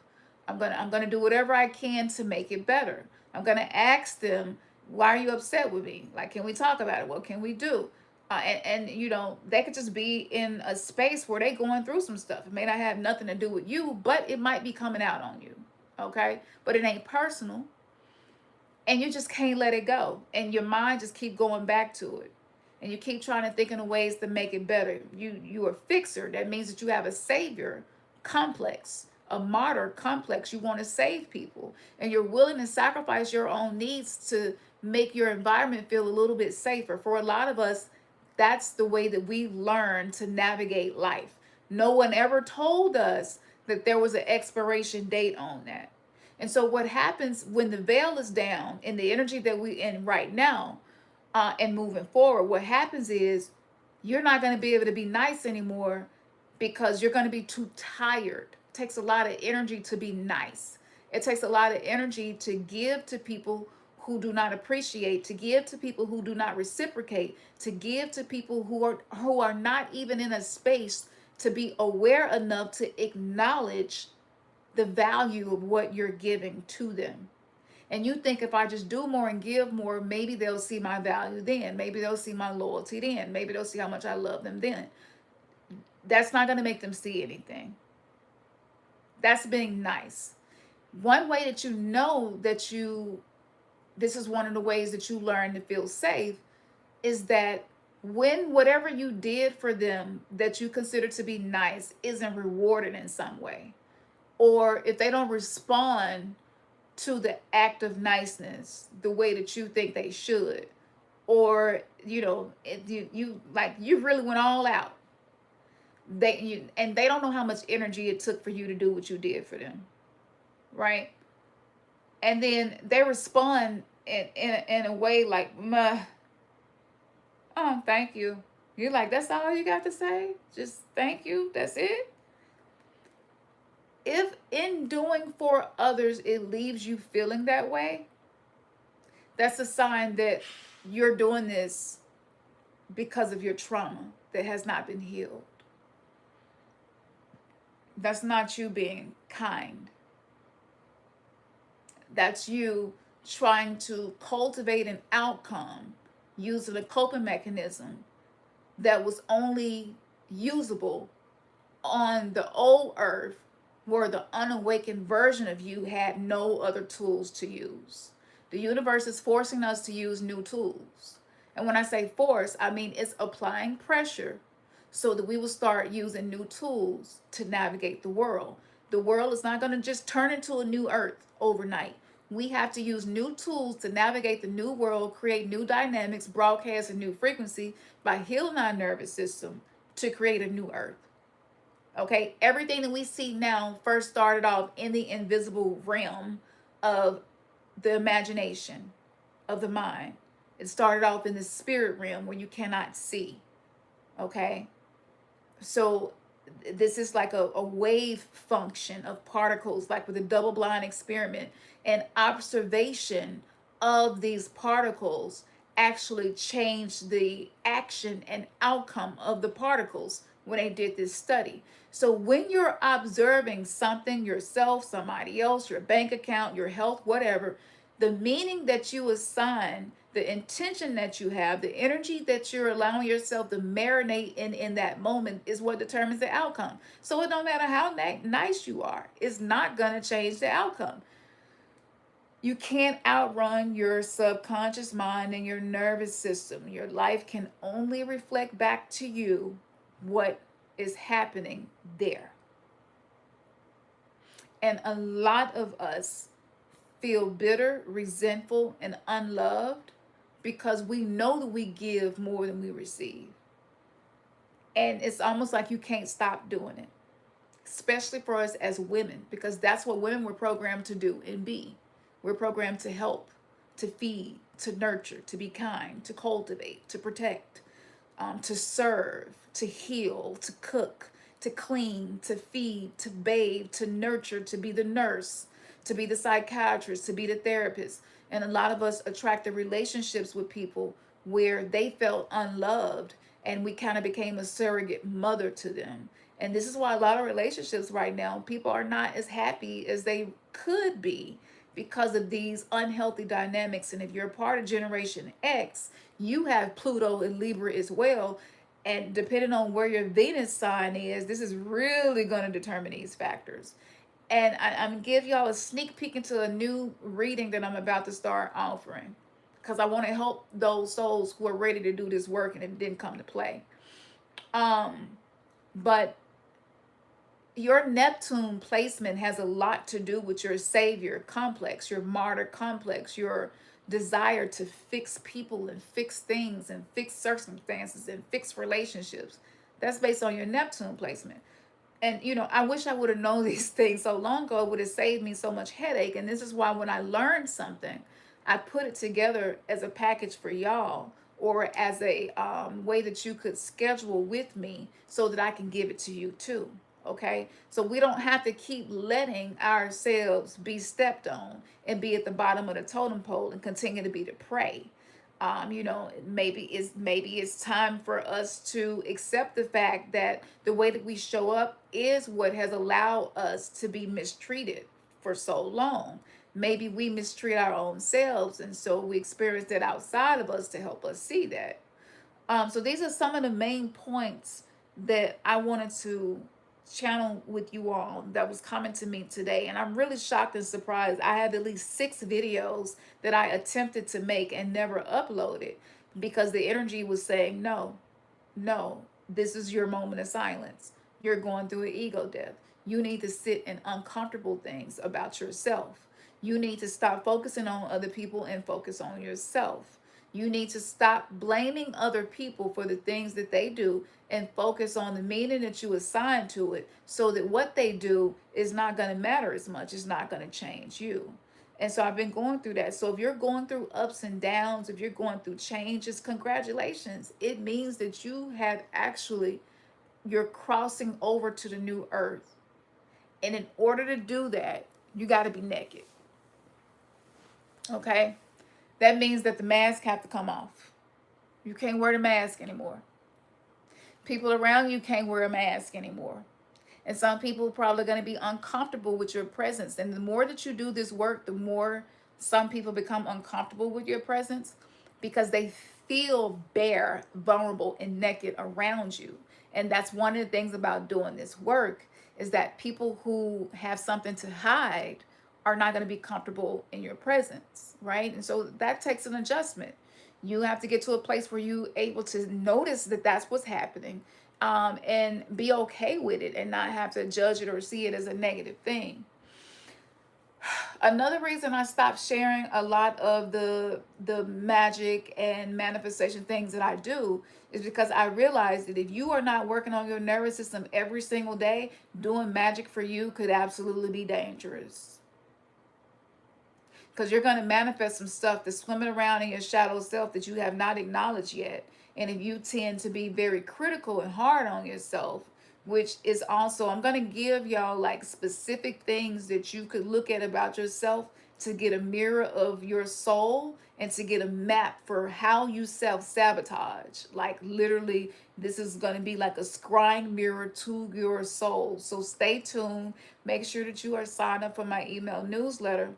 I'm going to do whatever I can to make it better. I'm going to ask them, why are you upset with me? Like, can we talk about it? What can we do? And you know, they could just be in a space where they're going through some stuff. It may not have nothing to do with you, but it might be coming out on you. Okay? But it ain't personal. And you just can't let it go. And your mind just keep going back to it. And you keep trying to think of ways to make it better. You are a fixer. That means that you have a savior complex, a martyr complex. You want to save people. And you're willing to sacrifice your own needs to make your environment feel a little bit safer. For a lot of us, that's the way that we learn to navigate life. No one ever told us that there was an expiration date on that. And so what happens when the veil is down in the energy that we're in right now, and moving forward, what happens is you're not going to be able to be nice anymore because you're going to be too tired. It takes a lot of energy to be nice. It takes a lot of energy to give to people who do not appreciate, to give to people who do not reciprocate, to give to people who are not even in a space to be aware enough to acknowledge the value of what you're giving to them. And you think if I just do more and give more, maybe they'll see my value then. Maybe they'll see my loyalty then. Maybe they'll see how much I love them then. That's not going to make them see anything. That's being nice. One way that you know that this is one of the ways that you learn to feel safe, is that when whatever you did for them that you consider to be nice isn't rewarded in some way, or if they don't respond to the act of niceness the way that you think they should, or you really went all out, and they don't know how much energy it took for you to do what you did for them, right? And then they respond in a way like, meh, oh, thank you. You're like, that's all you got to say? Just thank you, that's it? If in doing for others it leaves you feeling that way, that's a sign that you're doing this because of your trauma that has not been healed. That's not you being kind. That's you trying to cultivate an outcome using a coping mechanism that was only usable on the old earth, where the unawakened version of you had no other tools to use. The universe is forcing us to use new tools. And when I say force, I mean it's applying pressure so that we will start using new tools to navigate the world. The world is not going to just turn into a new earth overnight. We have to use new tools to navigate the new world, create new dynamics, broadcast a new frequency by healing our nervous system to create a new earth. Okay, everything that we see now first started off in the invisible realm of the imagination, of the mind. It started off in the spirit realm where you cannot see. Okay, so this is like a wave function of particles, like with a double blind experiment, and observation of these particles actually changed the action and outcome of the particles when they did this study. So when you're observing something, yourself, somebody else, your bank account, your health, whatever, the meaning that you assign, the intention that you have, the energy that you're allowing yourself to marinate in that moment is what determines the outcome. So it don't matter how nice you are, it's not going to change the outcome. You can't outrun your subconscious mind and your nervous system. Your life can only reflect back to you what is happening there. And a lot of us feel bitter, resentful, and unloved because we know that we give more than we receive. And it's almost like you can't stop doing it, especially for us as women, because that's what women were programmed to do and be. We're programmed to help, to feed, to nurture, to be kind, to cultivate, to protect, to serve, to heal, to cook, to clean, to feed, to bathe, to nurture, to be the nurse, to be the psychiatrist, to be the therapist. And a lot of us attracted relationships with people where they felt unloved, and we kind of became a surrogate mother to them. And this is why a lot of relationships right now, people are not as happy as they could be because of these unhealthy dynamics. And if you're a part of Generation X, you have Pluto and Libra as well. And depending on where your Venus sign is, this is really going to determine these factors. And I'm going to give y'all a sneak peek into a new reading that I'm about to start offering, because I want to help those souls who are ready to do this work and it didn't come to play. But your Neptune placement has a lot to do with your savior complex, your martyr complex, your desire to fix people and fix things and fix circumstances and fix relationships. That's based on your Neptune placement. And I wish I would have known these things so long ago. It would have saved me so much headache. And this is why when I learned something, I put it together as a package for y'all, or as a way that you could schedule with me so that I can give it to you too. Okay, so we don't have to keep letting ourselves be stepped on and be at the bottom of the totem pole and continue to be the prey. Maybe it's time for us to accept the fact that the way that we show up is what has allowed us to be mistreated for so long. Maybe we mistreat our own selves, and so we experience that outside of us to help us see that. So these are some of the main points that I wanted to channel with you all that was coming to me today. And I'm really shocked and surprised. I had at least 6 videos that I attempted to make and never uploaded because the energy was saying, no, no, this is your moment of silence. You're going through an ego death. You need to sit in uncomfortable things about yourself. You need to stop focusing on other people and focus on yourself. You need to stop blaming other people for the things that they do and focus on the meaning that you assign to it, so that what they do is not going to matter as much. It's not going to change you. And so I've been going through that. So if you're going through ups and downs, if you're going through changes, congratulations. It means that you're crossing over to the new earth. And in order to do that, you got to be naked. Okay? That means that the mask have to come off. You can't wear the mask anymore. People around you can't wear a mask anymore. And some people are probably going to be uncomfortable with your presence. And the more that you do this work, the more some people become uncomfortable with your presence because they feel bare, vulnerable, and naked around you. And that's one of the things about doing this work, is that people who have something to hide are not going to be comfortable in your presence, right? And so that takes an adjustment. You have to get to a place where you're able to notice that that's what's happening, and be okay with it and not have to judge it or see it as a negative thing. Another reason I stopped sharing a lot of the magic and manifestation things that I do is because I realized that if you are not working on your nervous system every single day, doing magic for you could absolutely be dangerous. Because you're going to manifest some stuff that's swimming around in your shadow self that you have not acknowledged yet. And if you tend to be very critical and hard on yourself, which is also, I'm going to give y'all like specific things that you could look at about yourself to get a mirror of your soul and to get a map for how you self-sabotage. Like literally, this is going to be like a scrying mirror to your soul. So stay tuned. Make sure that you are signed up for my email newsletter,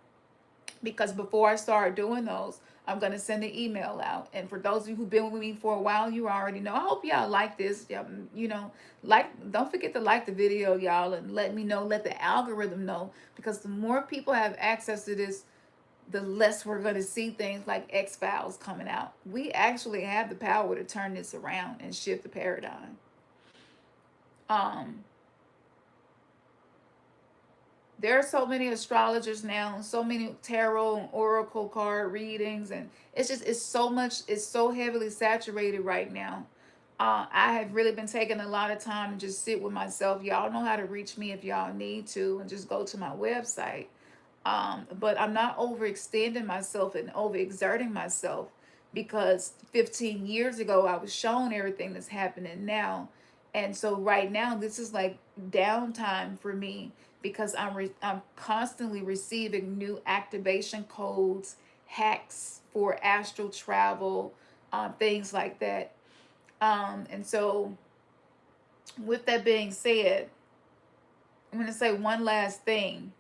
because before I start doing those, I'm going to send an email out. And for those of you who've been with me for a while, you already know. I hope y'all like this. Don't forget to like the video, y'all, and let me know, let the algorithm know, because the more people have access to this, the less we're going to see things like X-Files coming out. We actually have the power to turn this around and shift the paradigm. There are so many astrologers now, so many tarot and oracle card readings, and it's so heavily saturated right now. I have really been taking a lot of time to just sit with myself. Y'all know how to reach me if y'all need to, and just go to my website. But I'm not overextending myself and overexerting myself, because 15 years ago I was shown everything that's happening now. And so right now this is like downtime for me, because I'm constantly receiving new activation codes, hacks for astral travel, things like that. And so with that being said, I'm going to say one last thing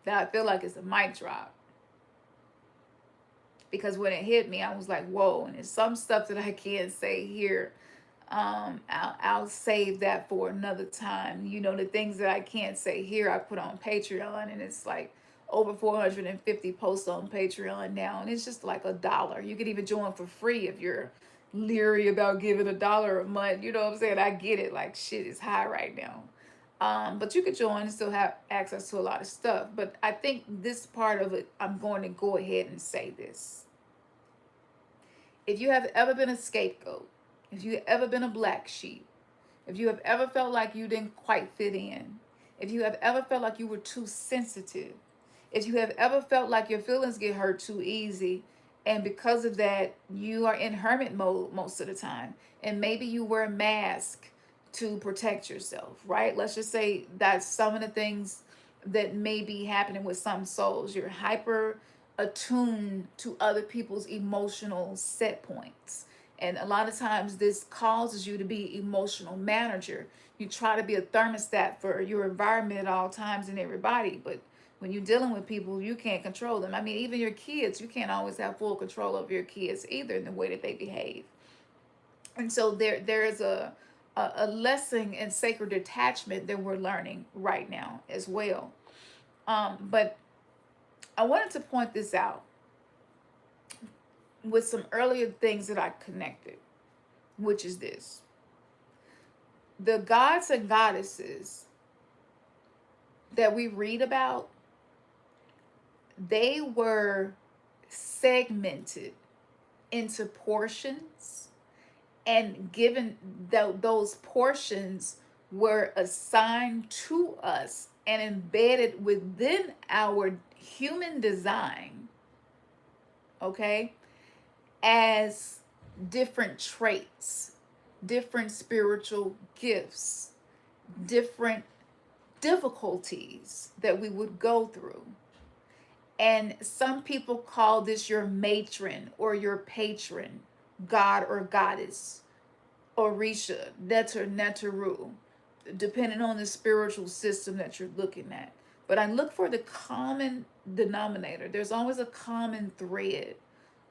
that I feel like is a mic drop. Because when it hit me, I was like, whoa. And there's some stuff that I can't say here. I'll save that for another time. The things that I can't say here, I put on Patreon, and it's like over 450 posts on Patreon now. And it's just like $1. You can even join for free if you're leery about giving $1 a month. You know what I'm saying? I get it. Like, shit is high right now. But you could join and still have access to a lot of stuff. But I think this part of it, I'm going to go ahead and say this. If you have ever been a scapegoat, if you've ever been a black sheep, if you have ever felt like you didn't quite fit in, if you have ever felt like you were too sensitive, if you have ever felt like your feelings get hurt too easy, and because of that, you are in hermit mode most of the time, and maybe you wear a mask to protect yourself, right? Let's just say that's some of the things that may be happening with some souls. You're hyper attuned to other people's emotional set points. And a lot of times this causes you to be emotional manager. You try to be a thermostat for your environment at all times and everybody, but when you're dealing with people, you can't control them. I mean, even your kids, you can't always have full control of your kids either in the way that they behave. And so there is a lesson in sacred detachment that we're learning right now as well. But I wanted to point this out with some earlier things that I connected, which is this: the gods and goddesses that we read about, they were segmented into portions, and given those portions were assigned to us and embedded within our human design, okay, as different traits, different spiritual gifts, different difficulties that we would go through. And some people call this your matron or your patron, god or goddess, Orisha, Neter, Neteru, depending on the spiritual system that you're looking at. But I look for the common denominator. There's always a common thread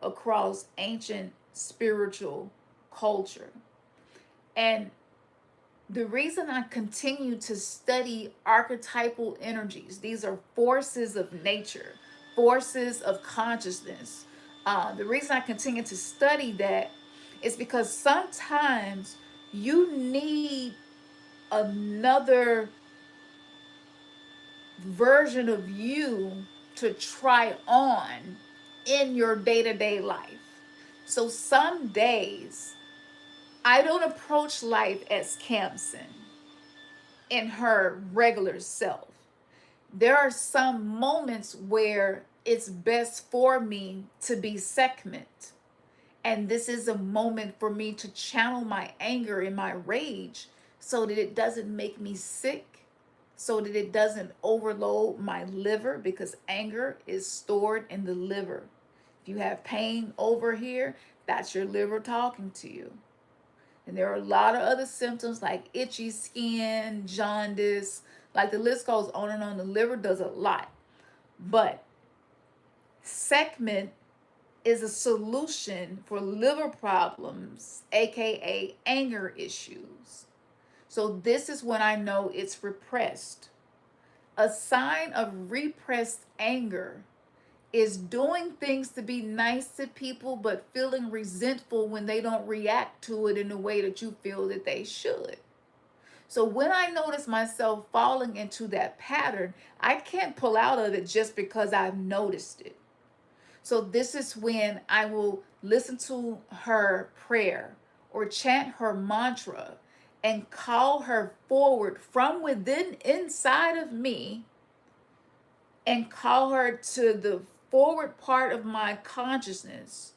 across ancient spiritual culture. And the reason I continue to study archetypal energies, these are forces of nature, forces of consciousness. The reason I continue to study that is because sometimes you need another version of you to try on in your day-to-day life. So some days I don't approach life as Khamsin in her regular self. There are some moments where it's best for me to be Sekhmet. And this is a moment for me to channel my anger and my rage so that it doesn't make me sick, so that it doesn't overload my liver, because anger is stored in the liver. If you have pain over here, that's your liver talking to you. And there are a lot of other symptoms like itchy skin, jaundice, like the list goes on and on. The liver does a lot. But Sekhmet is a solution for liver problems, aka anger issues. So this is when I know it's repressed. A sign of repressed anger is doing things to be nice to people but feeling resentful when they don't react to it in the way that you feel that they should. So when I notice myself falling into that pattern, I can't pull out of it just because I've noticed it. So this is when I will listen to her prayer or chant her mantra and call her forward from within inside of me, and call her to the forward part of my consciousness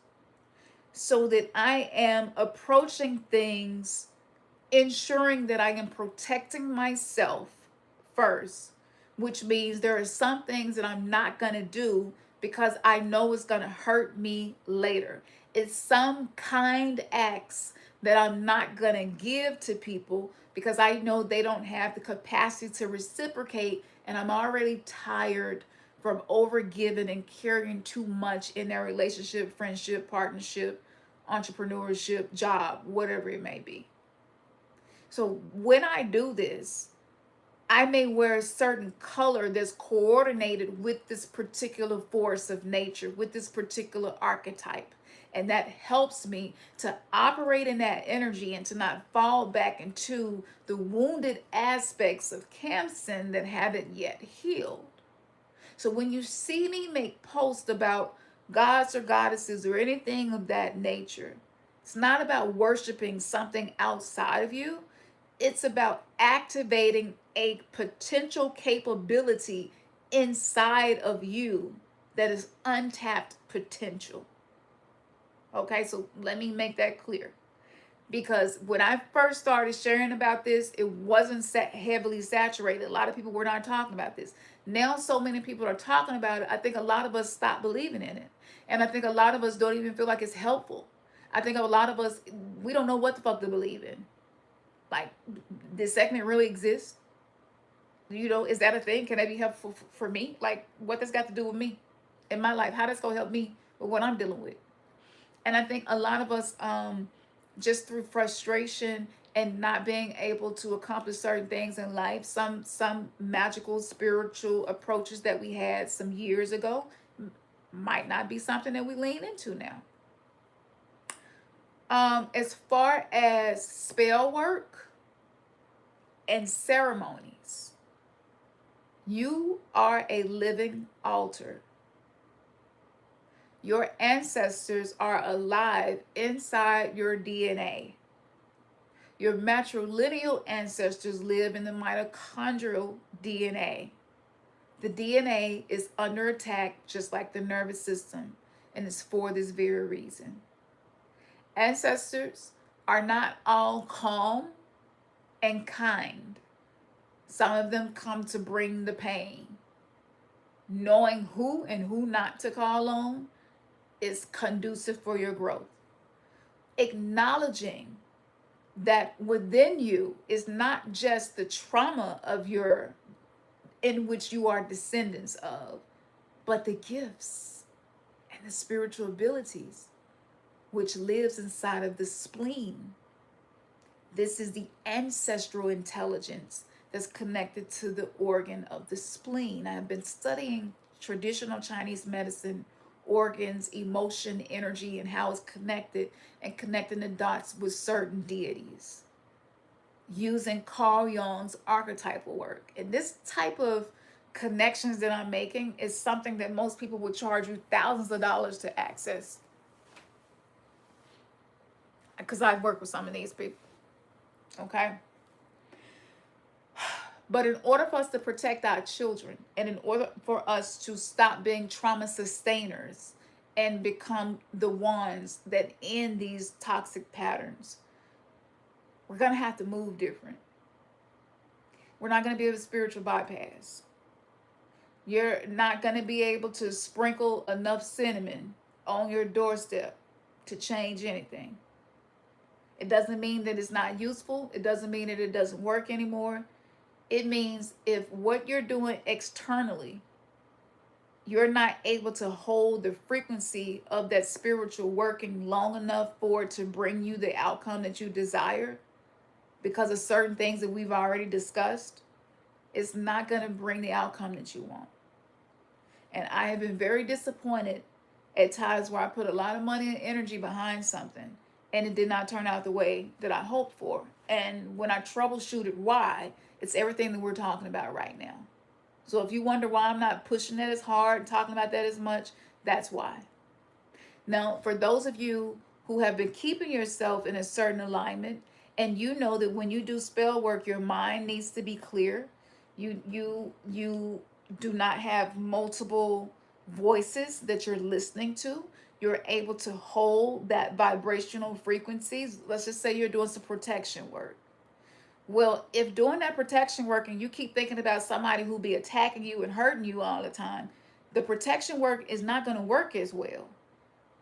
so that I am approaching things, ensuring that I am protecting myself first, which means there are some things that I'm not going to do because I know it's going to hurt me later. It's some kind acts that I'm not going to give to people because I know they don't have the capacity to reciprocate, and I'm already tired from overgiving and carrying too much in their relationship, friendship, partnership, entrepreneurship, job, whatever it may be. So when I do this, I may wear a certain color that's coordinated with this particular force of nature, with this particular archetype. And that helps me to operate in that energy and to not fall back into the wounded aspects of Khamsin that haven't yet healed. So when you see me make posts about gods or goddesses or anything of that nature, it's not about worshiping something outside of you. It's about activating a potential capability inside of you that is untapped potential. Okay, so let me make that clear. Because when I first started sharing about this, it wasn't heavily saturated. A lot of people were not talking about this. Now, so many people are talking about it. I think a lot of us stopped believing in it. And I think a lot of us don't even feel like it's helpful. I think a lot of us, we don't know what the fuck to believe in. Like, this segment really exists? You know, is that a thing? Can that be helpful for me? Like, what that's got to do with me in my life? How that's going to help me with what I'm dealing with? And I think a lot of us, just through frustration and not being able to accomplish certain things in life, some magical spiritual approaches that we had some years ago might not be something that we lean into now. As far as spell work and ceremonies, you are a living altar. Your ancestors are alive inside your DNA. Your matrilineal ancestors live in the mitochondrial DNA. The DNA is under attack just like the nervous system, and it's for this very reason. Ancestors are not all calm and kind. Some of them come to bring the pain. Knowing who and who not to call on is conducive for your growth. Acknowledging that within you is not just the trauma of your in which you are descendants of, but the gifts and the spiritual abilities which lives inside of the spleen. This is the ancestral intelligence that's connected to the organ of the spleen. I have been studying traditional Chinese medicine, organs, emotion, energy, and how it's connected, and connecting the dots with certain deities using Carl Jung's archetypal work. And this type of connections that I'm making is something that most people would charge you thousands of dollars to access. Because I've worked with some of these people. Okay? But in order for us to protect our children, and in order for us to stop being trauma sustainers and become the ones that end these toxic patterns, we're going to have to move different. We're not going to be able to spiritual bypass. You're not going to be able to sprinkle enough cinnamon on your doorstep to change anything. It doesn't mean that it's not useful. It doesn't mean that it doesn't work anymore. It means if what you're doing externally, you're not able to hold the frequency of that spiritual working long enough for it to bring you the outcome that you desire, because of certain things that we've already discussed, it's not going to bring the outcome that you want. And I have been very disappointed at times where I put a lot of money and energy behind something and it did not turn out the way that I hoped for. And when I troubleshooted why, it's everything that we're talking about right now. So if you wonder why I'm not pushing that as hard and talking about that as much, that's why. Now, for those of you who have been keeping yourself in a certain alignment, and you know that when you do spell work, your mind needs to be clear. You do not have multiple voices that you're listening to. You're able to hold that vibrational frequencies. Let's just say you're doing some protection work. Well, if doing that protection work and you keep thinking about somebody who'll be attacking you and hurting you all the time, the protection work is not going to work as well,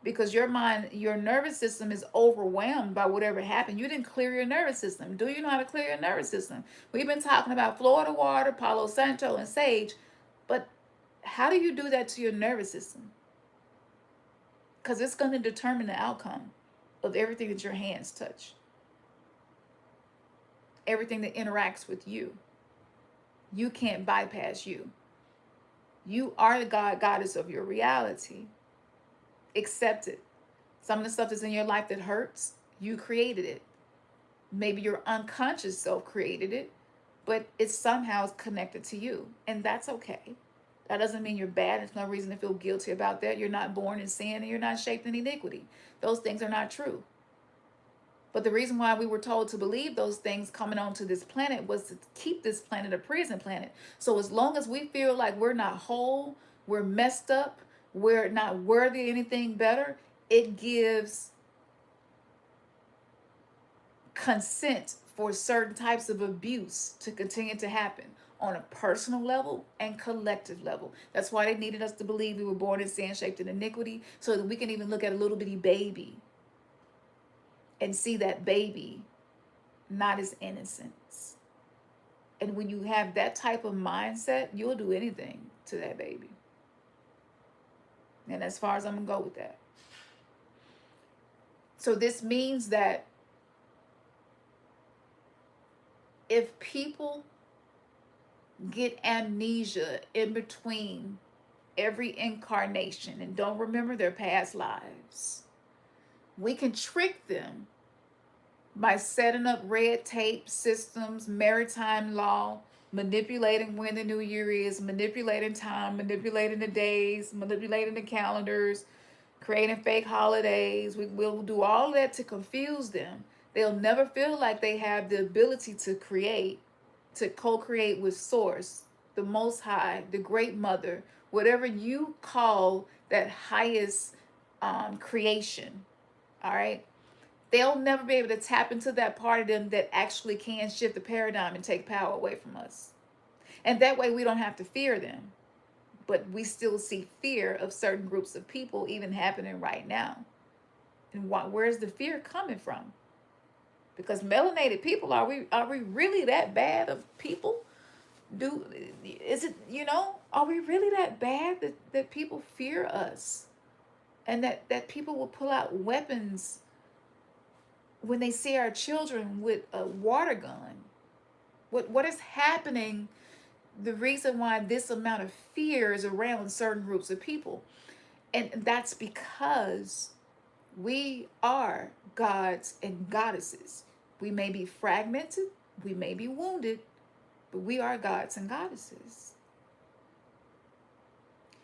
because your mind, your nervous system is overwhelmed by whatever happened. You didn't clear your nervous system. Do you know how to clear your nervous system? We've been talking about Florida water, Palo Santo, and sage, but how do you do that to your nervous system? Because it's going to determine the outcome of everything that your hands touch, everything that interacts with you. You can't bypass you. You are the goddess of your reality. Accept it. Some of the stuff that's in your life that hurts, you created it. Maybe your unconscious self created it, but it's somehow connected to you, and that's okay. That doesn't mean you're bad. There's no reason to feel guilty about that. You're not born in sin and you're not shaped in iniquity. Those things are not true. But the reason why we were told to believe those things coming onto this planet was to keep this planet a prison planet. So as long as we feel like we're not whole, we're messed up, we're not worthy of anything better, it gives consent for certain types of abuse to continue to happen on a personal level and collective level. That's why they needed us to believe we were born in sin, shaped in iniquity, so that we can even look at a little bitty baby and see that baby not as innocence. And when you have that type of mindset, you'll do anything to that baby. And as far as I'm going to go with that. So this means that if people get amnesia in between every incarnation and don't remember their past lives, we can trick them by setting up red tape systems, maritime law, manipulating when the new year is, manipulating time, manipulating the days, manipulating the calendars, creating fake holidays. We will do all that to confuse them. They'll never feel like they have the ability to create, to co-create with Source, the Most High, the Great Mother, whatever you call that highest creation. All right. They'll never be able to tap into that part of them that actually can shift the paradigm and take power away from us. And that way we don't have to fear them. But we still see fear of certain groups of people even happening right now. And where's the fear coming from? Because melanated people, are we really that bad of people? Is it, are we really that bad that people fear us? And that people will pull out weapons when they see our children with a water gun? What is happening? The reason why this amount of fear is around certain groups of people, and that's because we are gods and goddesses. We may be fragmented, we may be wounded, but we are gods and goddesses.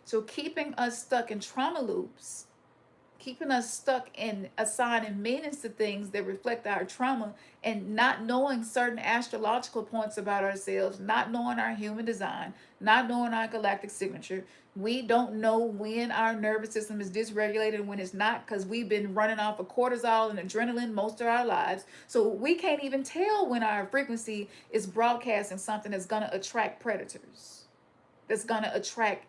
So keeping us stuck in trauma loops, keeping us stuck in assigning meanings to things that reflect our trauma, and not knowing certain astrological points about ourselves, not knowing our human design, not knowing our galactic signature. We don't know when our nervous system is dysregulated and when it's not, because we've been running off of cortisol and adrenaline most of our lives. So we can't even tell when our frequency is broadcasting something that's going to attract predators, that's going to attract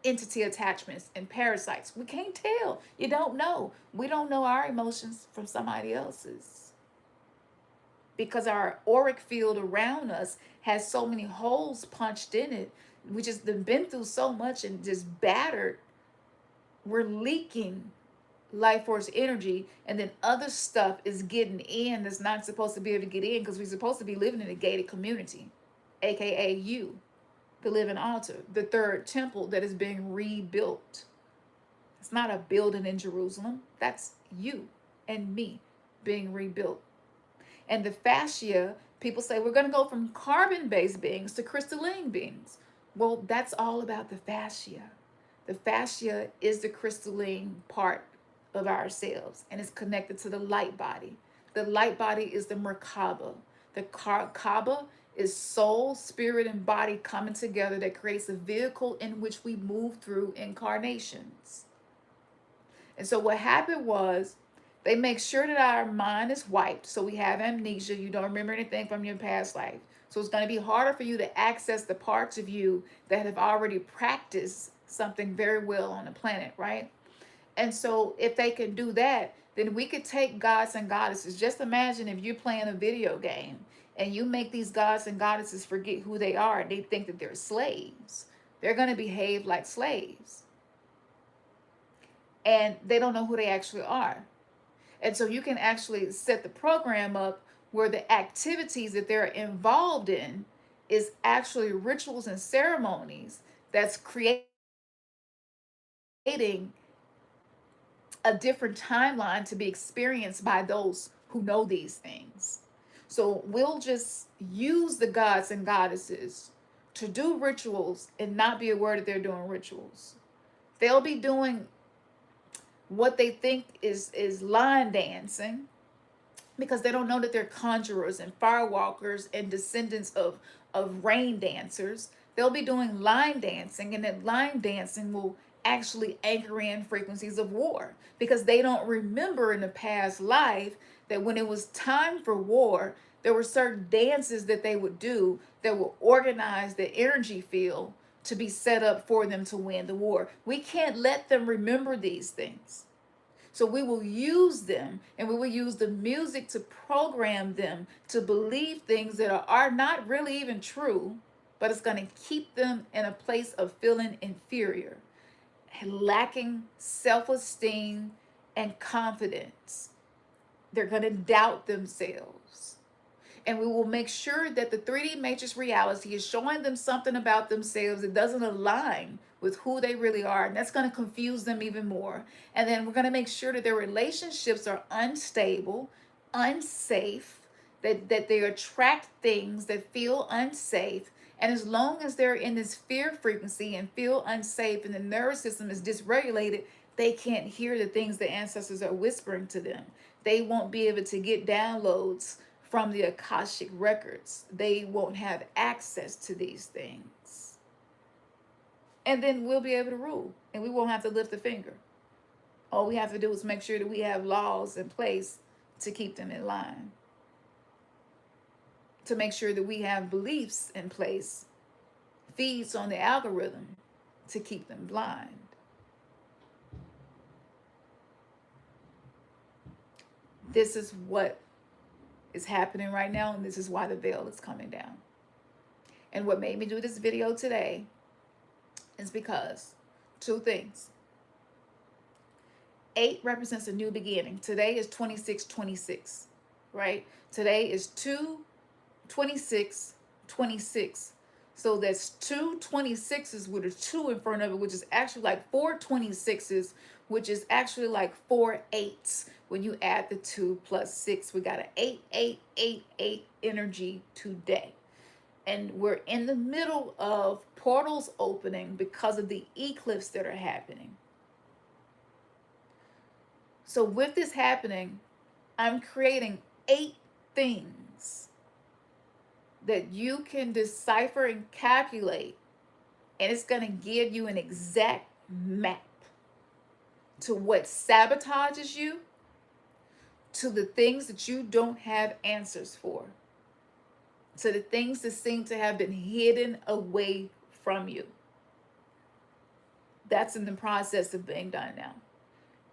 entity attachments and parasites. We can't tell. You don't know. We don't know our emotions from somebody else's, because our auric field around us has so many holes punched in it. We just been through so much and just battered. We're leaking life force energy, and then other stuff is getting in that's not supposed to be able to get in, because we're supposed to be living in a gated community, aka you, the living altar, the third temple that is being rebuilt. It's not a building in Jerusalem. That's you and me being rebuilt. And the fascia, people say we're going to go from carbon-based beings to crystalline beings. Well, that's all about the fascia. The fascia is the crystalline part of ourselves, and it's connected to the light body. The light body is the Merkaba. The Kaaba is soul, spirit, and body coming together that creates a vehicle in which we move through incarnations. And so what happened was, they make sure that our mind is wiped, so we have amnesia. You don't remember anything from your past life. So it's going to be harder for you to access the parts of you that have already practiced something very well on the planet, right? And so if they can do that, then we could take gods and goddesses. Just imagine if you're playing a video game and you make these gods and goddesses forget who they are. They think that they're slaves. They're going to behave like slaves. And they don't know who they actually are. And so you can actually set the program up where the activities that they're involved in is actually rituals and ceremonies that's creating a different timeline to be experienced by those who know these things. So we'll just use the gods and goddesses to do rituals and not be aware that they're doing rituals. They'll be doing what they think is line dancing, because they don't know that they're conjurers and firewalkers and descendants of rain dancers. They'll be doing line dancing, and that line dancing will actually anchor in frequencies of war, because they don't remember in the past life that when it was time for war, there were certain dances that they would do that would organize the energy field to be set up for them to win the war. We can't let them remember these things. So we will use them, and we will use the music to program them to believe things that are not really even true, but it's going to keep them in a place of feeling inferior, lacking self-esteem and confidence. They're going to doubt themselves. And we will make sure that the 3D matrix reality is showing them something about themselves that doesn't align with who they really are. And that's going to confuse them even more. And then we're going to make sure that their relationships are unstable, unsafe, that they attract things that feel unsafe. And as long as they're in this fear frequency and feel unsafe and the nervous system is dysregulated, they can't hear the things the ancestors are whispering to them. They won't be able to get downloads from the Akashic records. They won't have access to these things. And then we'll be able to rule, and we won't have to lift a finger. All we have to do is make sure that we have laws in place to keep them in line, to make sure that we have beliefs in place, feeds on the algorithm to keep them blind. This is what is happening right now, and this is why the veil is coming down. And what made me do this video today is because two things. 8 represents a new beginning. Today is 2626, right? Today is 2/26/26. So that's 2 26s with a 2 in front of it, which is actually like 4 26s, which is actually like 4 8s. When you add the 2 plus 6, we got an 8 energy today. And we're in the middle of portals opening because of the eclipse that are happening. So with this happening, I'm creating 8 things that you can decipher and calculate, and it's going to give you an exact map to what sabotages you, to the things that you don't have answers for, to the things that seem to have been hidden away from you. That's in the process of being done now.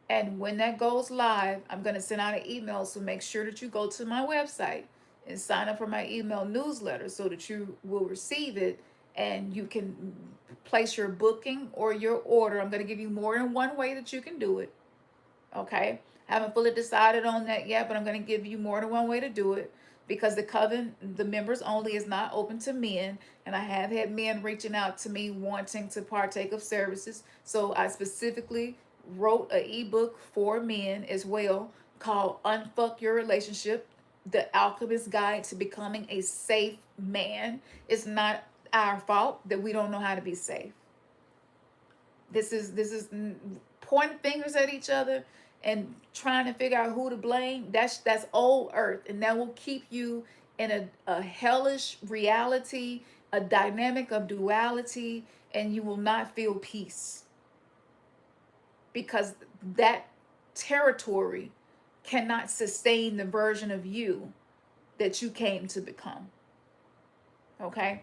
And when that goes live, I'm going to send out an email, so make sure that you go to my website and sign up for my email newsletter so that you will receive it, and you can place your booking or your order. I'm going to give you more than one way that you can do it. Okay? I haven't fully decided on that yet, but I'm going to give you more than one way to do it, because the coven, the members only, is not open to men. And I have had men reaching out to me wanting to partake of services. So I specifically wrote an ebook for men as well called Unfuck Your Relationship, The Alchemist's Guide to Becoming a Safe Man. It's not our fault that we don't know how to be safe. This is pointing fingers at each other and trying to figure out who to blame. That's old earth, and that will keep you in a hellish reality, a dynamic of duality, and you will not feel peace, because that territory cannot sustain the version of you that you came to become. Okay?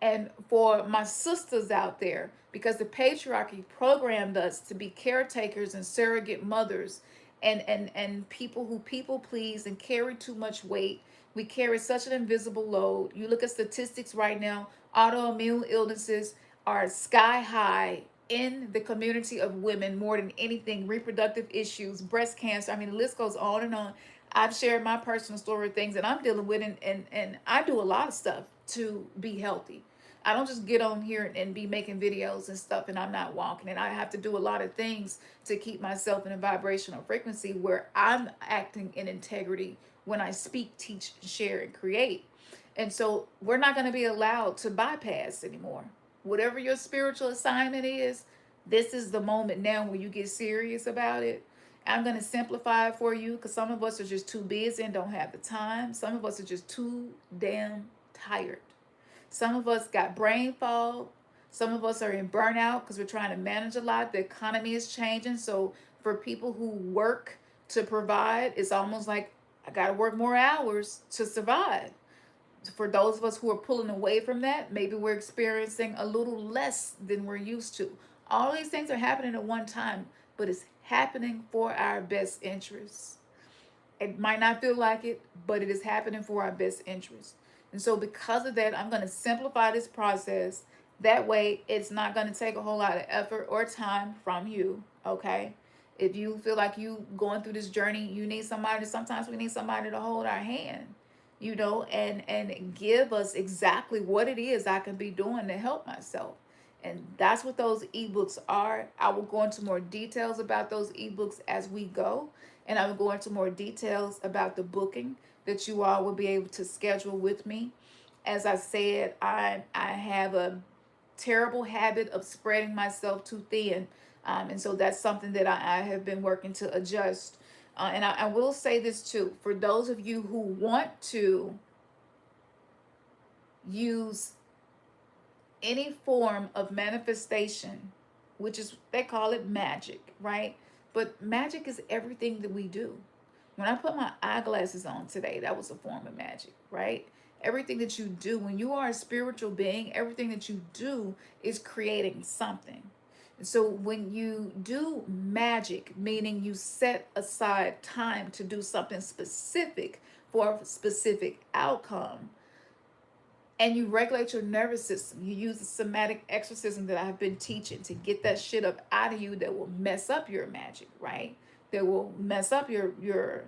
And for my sisters out there, because the patriarchy programmed us to be caretakers and surrogate mothers, and people who people please and carry too much weight. We carry such an invisible load. You look at statistics right now, autoimmune illnesses are sky high in the community of women more than anything. Reproductive issues, breast cancer, I mean, the list goes on and on. I've shared my personal story of things that I'm dealing with, and I do a lot of stuff to be healthy. I don't just get on here and be making videos and stuff and I'm not walking. And I have to do a lot of things to keep myself in a vibrational frequency where I'm acting in integrity when I speak, teach, share, and create. And so we're not going to be allowed to bypass anymore. Whatever your spiritual assignment is, this is the moment now where you get serious about it. I'm going to simplify it for you because some of us are just too busy and don't have the time. Some of us are just too damn tired. Some of us got brain fog. Some of us are in burnout because we're trying to manage a lot. The economy is changing. So for people who work to provide, it's almost like I got to work more hours to survive. For those of us who are pulling away from that, maybe we're experiencing a little less than we're used to. All these things are happening at one time, but it's happening for our best interests. It might not feel like it, but it is happening for our best interest. And so, because of that, I'm going to simplify this process. That way, it's not going to take a whole lot of effort or time from you. Okay. If you feel like you going through this journey, you need somebody. Sometimes we need somebody to hold our hand, and give us exactly what it is I can be doing to help myself. And that's what those ebooks are. I will go into more details about those ebooks as we go. And I will go into more details about the booking that you all will be able to schedule with me. As I said, I have a terrible habit of spreading myself too thin. And so that's something that I have been working to adjust. And I will say this too, for those of you who want to use any form of manifestation, which is, they call it magic, right? But magic is everything that we do. When I put my eyeglasses on today, that was a form of magic, right? Everything that you do, when you are a spiritual being, everything that you do is creating something. And so when you do magic, meaning you set aside time to do something specific for a specific outcome, and you regulate your nervous system, you use the somatic exorcism that I've been teaching to get that shit up out of you that will mess up your magic, right? That will mess up your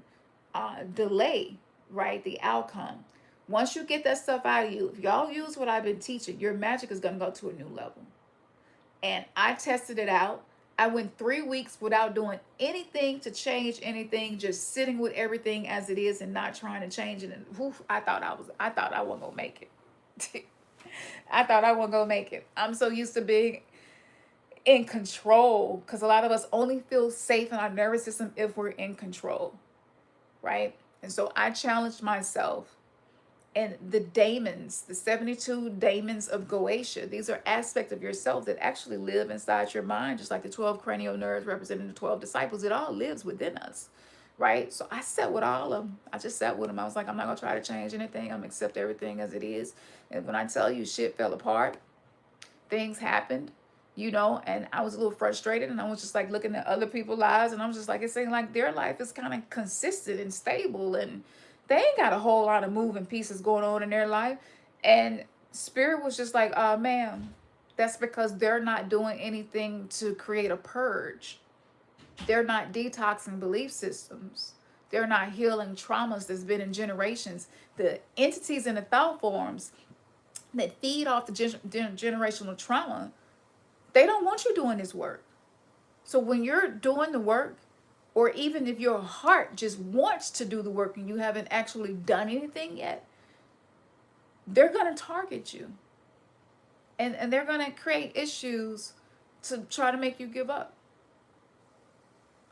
delay, right? The outcome. Once you get that stuff out of you, if y'all use what I've been teaching, your magic is going to go to a new level. And I tested it out. I went 3 weeks without doing anything to change anything, just sitting with everything as it is and not trying to change it. And whew, I thought I wasn't gonna make it. I thought I wasn't gonna make it. I'm so used to being in control because a lot of us only feel safe in our nervous system if we're in control, right? And so I challenged myself. And the daemons, the 72 daemons of Goetia, these are aspects of yourself that actually live inside your mind, just like the 12 cranial nerves representing the 12 disciples. It all lives within us, right? So I sat with all of them. I just sat with them. I was like, I'm not going to try to change anything. I'm going to accept everything as it is. And when I tell you shit fell apart, things happened, and I was a little frustrated, and I was just like looking at other people's lives, and I was just like, it seemed like their life is kind of consistent and stable, and they ain't got a whole lot of moving pieces going on in their life. And Spirit was just like, ma'am, that's because they're not doing anything to create a purge. They're not detoxing belief systems. They're not healing traumas that's been in generations. The entities and the thought forms that feed off the generational trauma, they don't want you doing this work. So when you're doing the work, or even if your heart just wants to do the work and you haven't actually done anything yet, they're going to target you. And they're going to create issues to try to make you give up.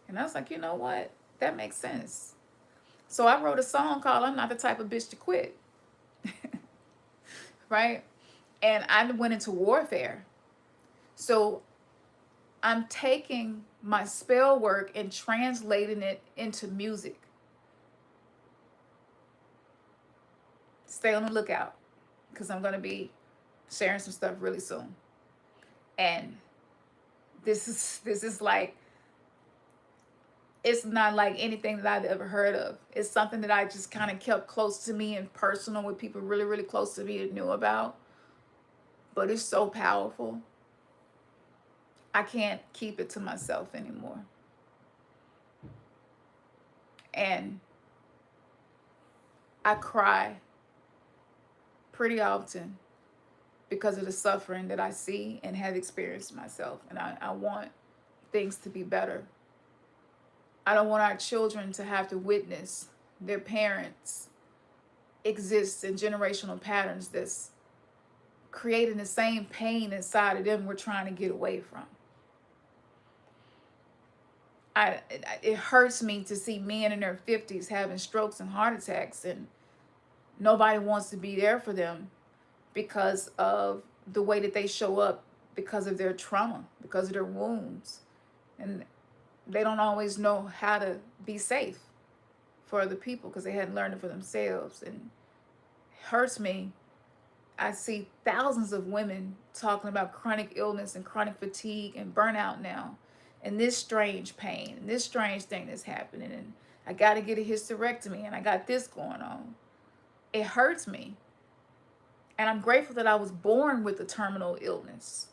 And I was like, you know what? That makes sense. So I wrote a song called I'm Not the Type of Bitch to Quit. Right? And I went into warfare. So I'm taking my spell work and translating it into music. Stay on the lookout because I'm going to be sharing some stuff really soon. And this is like, it's not like anything that I've ever heard of. It's something that I just kind of kept close to me and personal with people really, really close to me that knew about. But it's so powerful. I can't keep it to myself anymore. And I cry pretty often because of the suffering that I see and have experienced myself. And I want things to be better. I don't want our children to have to witness their parents exist in generational patterns that's creating the same pain inside of them we're trying to get away from. It hurts me to see men in their 50s having strokes and heart attacks, and nobody wants to be there for them because of the way that they show up, because of their trauma, because of their wounds. And they don't always know how to be safe for other people because they hadn't learned it for themselves. And it hurts me. I see thousands of women talking about chronic illness and chronic fatigue and burnout now, and this strange pain and this strange thing that's happening, and I got to get a hysterectomy and I got this going on. It hurts me. And I'm grateful that I was born with a terminal illness.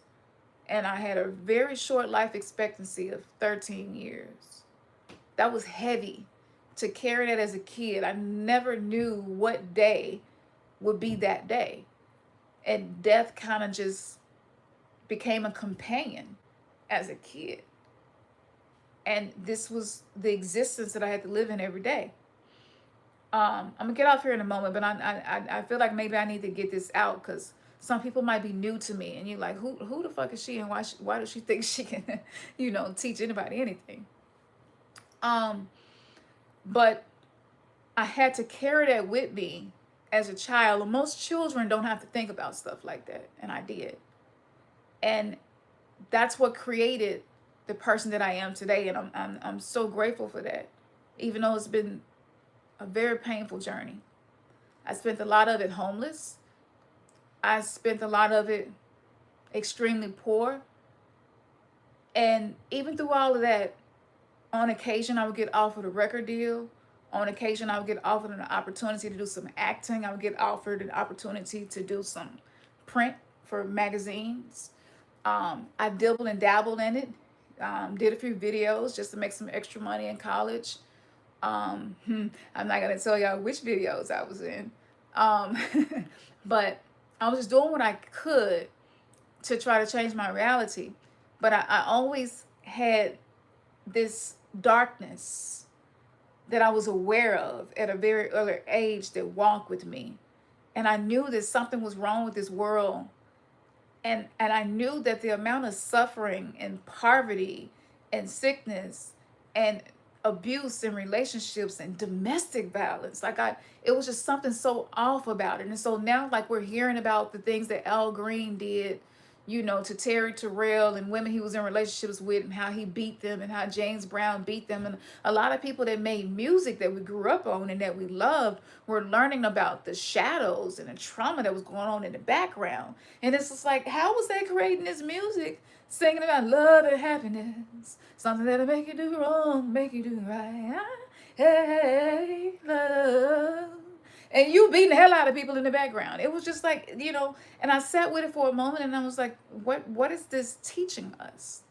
And I had a very short life expectancy of 13 years. That was heavy to carry that as a kid. I never knew what day would be that day. And death kind of just became a companion as a kid. And this was the existence that I had to live in every day. I'm gonna get off here in a moment, but I feel like maybe I need to get this out because some people might be new to me, and you're like, who the fuck is she, and why does she think she can, teach anybody anything? But I had to carry that with me as a child. And most children don't have to think about stuff like that, and I did, and that's what created the person that I am today, and I'm so grateful for that, even though it's been a very painful journey. I spent a lot of it homeless. I spent a lot of it extremely poor. And even through all of that, on occasion I would get offered a record deal. On occasion I would get offered an opportunity to do some acting. I would get offered an opportunity to do some print for magazines. I dabbled and dabbled in it. Did a few videos just to make some extra money in college. I'm not gonna tell y'all which videos I was in, but I was just doing what I could to try to change my reality. But I always had this darkness that I was aware of at a very early age that walked with me, and I knew that something was wrong with this world, and I knew that the amount of suffering and poverty and sickness and abuse in relationships and domestic violence, it was just something so off about it. And so now, like, we're hearing about the things that Al Green did, to Terry Terrell and women he was in relationships with, and how he beat them, and how James Brown beat them. And a lot of people that made music that we grew up on and that we loved were learning about the shadows and the trauma that was going on in the background. And it's just like, how was they creating this music, singing about love and happiness, something that'll make you do wrong, make you do right? Hey, love. And you beating the hell out of people in the background. It was just like, and I sat with it for a moment, and I was like, what is this teaching us?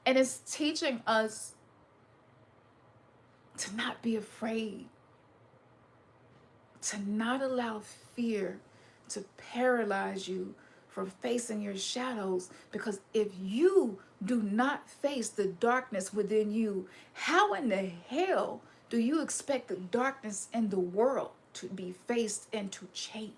And it's teaching us to not be afraid, to not allow fear to paralyze you from facing your shadows. Because if you do not face the darkness within you, how in the hell do you expect the darkness in the world to be faced and to change?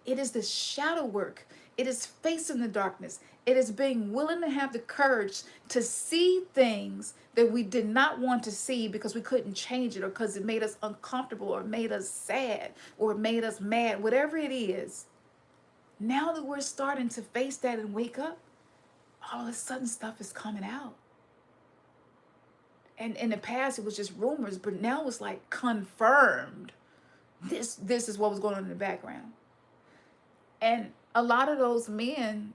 It is the shadow work. It is facing the darkness. It is being willing to have the courage to see things that we did not want to see because we couldn't change it, or because it made us uncomfortable, or made us sad, or made us mad, whatever it is. Now that we're starting to face that and wake up, all of a sudden stuff is coming out. And in the past it was just rumors, but now it's like confirmed. This is what was going on in the background. And a lot of those men,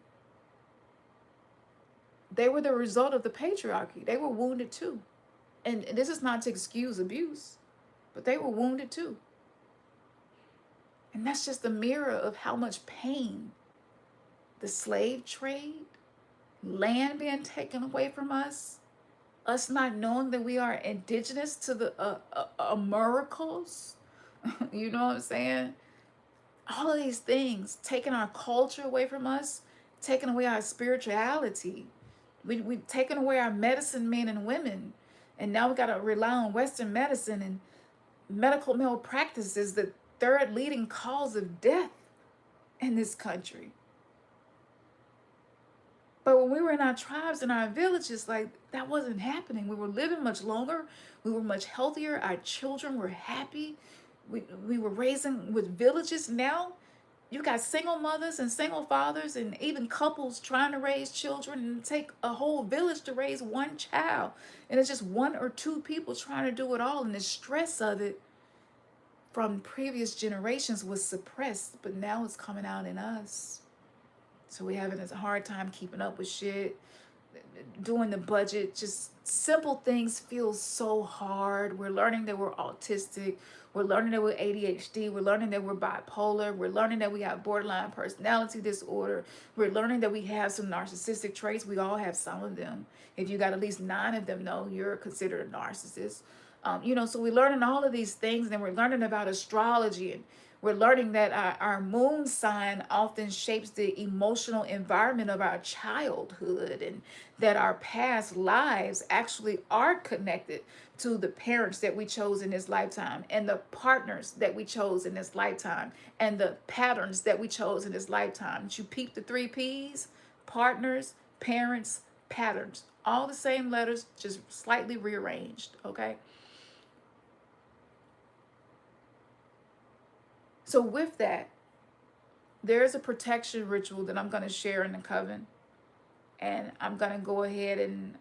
they were the result of the patriarchy. They were wounded too. And this is not to excuse abuse, but they were wounded too. And that's just a mirror of how much pain the slave trade, land being taken away from us not knowing that we are indigenous to the Americas, you know what I'm saying? All of these things, taking our culture away from us, taking away our spirituality. We've taken away our medicine men and women. And now we got to rely on Western medicine, and medical malpractice is the third leading cause of death in this country. But when we were in our tribes and our villages, like that wasn't happening. We were living much longer. We were much healthier. Our children were happy. We were raising with villages. Now you got single mothers and single fathers and even couples trying to raise children and take a whole village to raise one child. And it's just one or two people trying to do it all. And the stress of it from previous generations was suppressed, but now it's coming out in us. So we're having a hard time keeping up with shit, doing the budget. Just simple things feel so hard. We're learning that we're autistic. We're learning that we're ADHD. We're learning that we're bipolar. We're learning that we have borderline personality disorder. We're learning that we have some narcissistic traits. We all have some of them. If you got at least 9 of them, no, you're considered a narcissist. So we're learning all of these things, and then we're learning about astrology, and we're learning that our moon sign often shapes the emotional environment of our childhood, and that our past lives actually are connected to the parents that we chose in this lifetime, and the partners that we chose in this lifetime, and the patterns that we chose in this lifetime. Did you peep the 3 P's? Partners, parents, patterns. All the same letters, just slightly rearranged, okay? So with that, there is a protection ritual that I'm going to share in the coven, and I'm going to go ahead and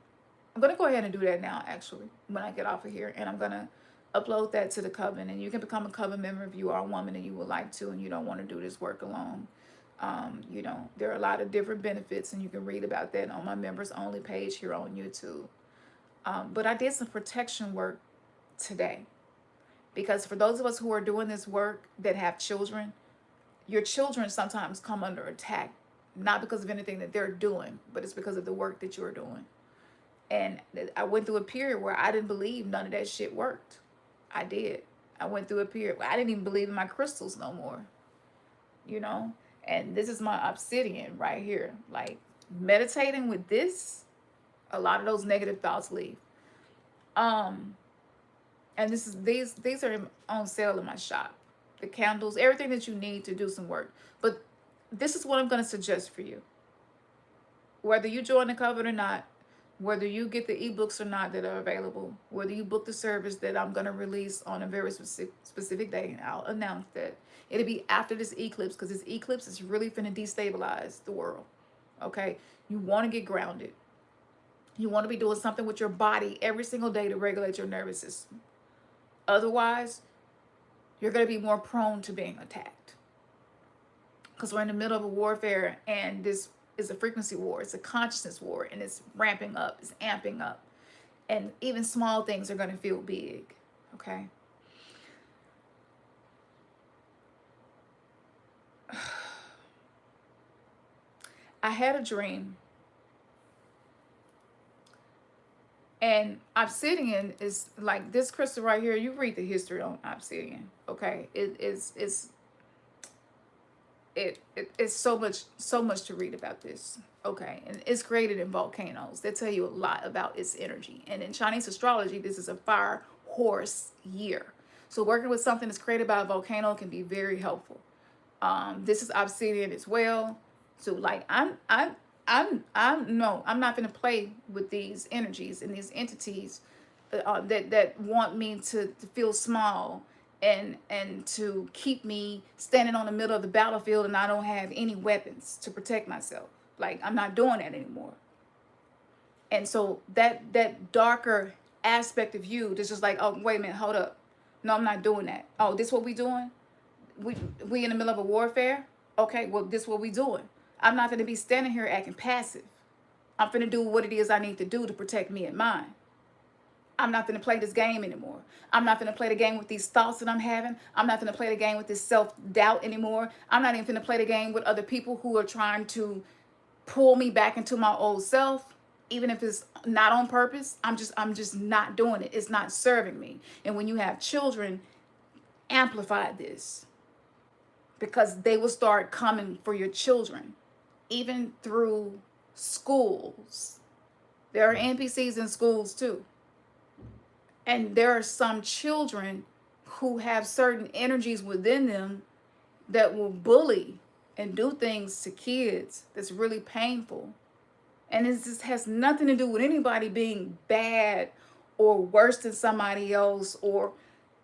do that now, actually, when I get off of here, and I'm going to upload that to the coven. And you can become a coven member if you are a woman and you would like to, and you don't want to do this work alone. There are a lot of different benefits, and you can read about that on my members only page here on YouTube. But I did some protection work today. Because for those of us who are doing this work that have children, your children sometimes come under attack, not because of anything that they're doing, but it's because of the work that you're doing. And I went through a period where I didn't believe none of that shit worked. I did. I went through a period where I didn't even believe in my crystals no more. And this is my obsidian right here. Like, meditating with this, a lot of those negative thoughts leave. And these are on sale in my shop. The candles, everything that you need to do some work. But this is what I'm going to suggest for you. Whether you join the coven or not, whether you get the ebooks or not that are available, whether you book the service that I'm going to release on a very specific day, and I'll announce that. It'll be after this eclipse, because this eclipse is really finna destabilize the world. Okay? You want to get grounded. You want to be doing something with your body every single day to regulate your nervous system. Otherwise, you're going to be more prone to being attacked. Because we're in the middle of a warfare, and this is a frequency war. It's a consciousness war, and it's ramping up. It's amping up. And even small things are going to feel big. Okay? I had a dream. And obsidian is like this crystal right here. You read the history on obsidian, okay? It's so much to read about this, okay? And it's created in volcanoes. They tell you a lot about its energy. And in Chinese astrology, this is a fire horse year. So working with something that's created by a volcano can be very helpful. This is obsidian as well. So like I'm not going to play with these energies and these entities that want me to feel small and to keep me standing on the middle of the battlefield, and I don't have any weapons to protect myself. Like, I'm not doing that anymore. And so that darker aspect of you that's just like, oh, wait a minute, hold up. No, I'm not doing that. Oh, this what we doing? We in the middle of a warfare? Okay, well, this what we doing. I'm not going to be standing here acting passive. I'm going to do what it is I need to do to protect me and mine. I'm not going to play this game anymore. I'm not going to play the game with these thoughts that I'm having. I'm not going to play the game with this self-doubt anymore. I'm not even going to play the game with other people who are trying to pull me back into my old self, even if it's not on purpose. I'm just not doing it. It's not serving me. And when you have children, amplify this, because they will start coming for your children. Even through schools. There are NPCs in schools too. And there are some children who have certain energies within them that will bully and do things to kids that's really painful. And it just has nothing to do with anybody being bad or worse than somebody else or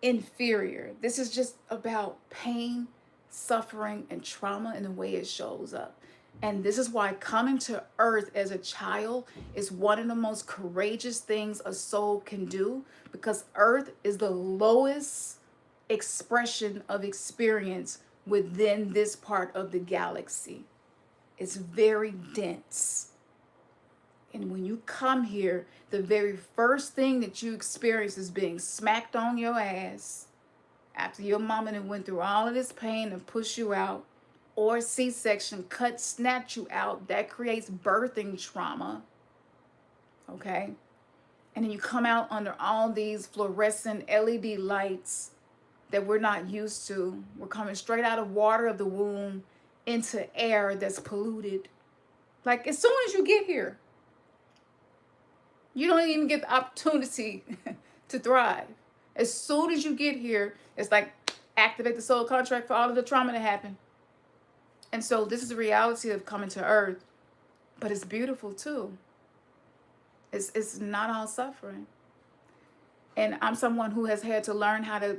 inferior. This is just about pain, suffering, and trauma and the way it shows up. And this is why coming to earth as a child is one of the most courageous things a soul can do, because earth is the lowest expression of experience within this part of the galaxy. It's very dense. And when you come here, the very first thing that you experience is being smacked on your ass after your mama done went through all of this pain and push you out, or C-section, cut, snatch you out. That creates birthing trauma, okay? And then you come out under all these fluorescent LED lights that we're not used to. We're coming straight out of water of the womb into air that's polluted. Like, as soon as you get here, you don't even get the opportunity to thrive. As soon as you get here, it's like activate the soul contract for all of the trauma that happened. And so this is the reality of coming to earth, but it's beautiful too. It's not all suffering. And I'm someone who has had to learn how to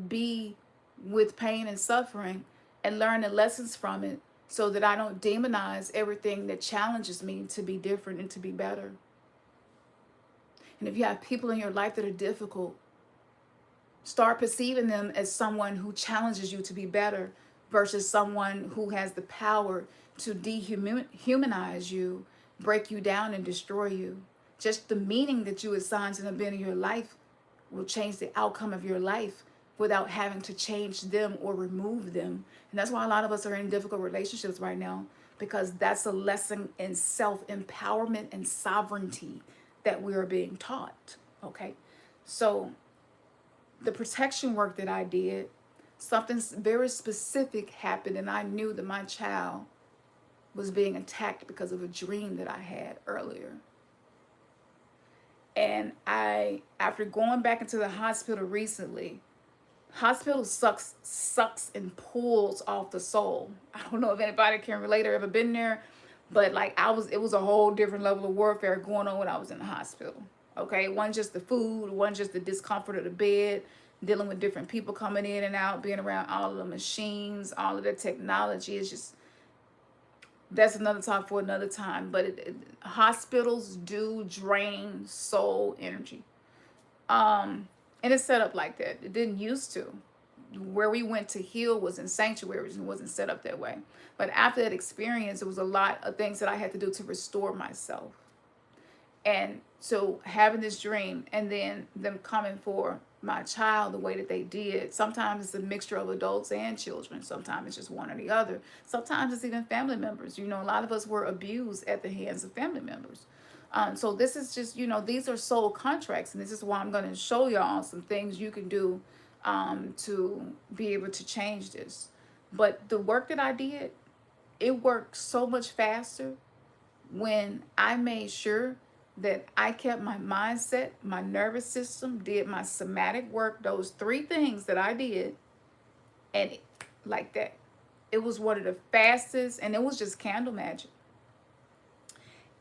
be with pain and suffering and learn the lessons from it so that I don't demonize everything that challenges me to be different and to be better. And if you have people in your life that are difficult, start perceiving them as someone who challenges you to be better versus someone who has the power to dehumanize you, break you down, and destroy you. Just the meaning that you assign to them being in your life will change the outcome of your life without having to change them or remove them. And that's why a lot of us are in difficult relationships right now, because that's a lesson in self-empowerment and sovereignty that we are being taught, okay? So the protection work that I did, something very specific happened, and I knew that my child was being attacked because of a dream that I had earlier. And after going back into the hospital recently, hospital sucks and pulls off the soul. I don't know if anybody can relate or ever been there, but like it was a whole different level of warfare going on when I was in the hospital. Okay, it wasn't just the food, it wasn't just the discomfort of the bed, dealing with different people coming in and out, being around all of the machines, all of the technology. It's just, that's another talk for another time. But hospitals do drain soul energy. And it's set up like that. It didn't used to. Where we went to heal was in sanctuaries and wasn't set up that way. But after that experience, it was a lot of things that I had to do to restore myself. And so having this dream and then them coming for my child the way that they did, sometimes it's a mixture of adults and children. Sometimes it's just one or the other. Sometimes it's even family members. You know, a lot of us were abused at the hands of family members. So this is just, you know, these are soul contracts. And this is why I'm going to show y'all some things you can do to be able to change this. But the work that I did, it worked so much faster when I made sure that I kept my mindset, my nervous system, did my somatic work, those 3 things that I did, and like that. It was one of the fastest, and it was just candle magic.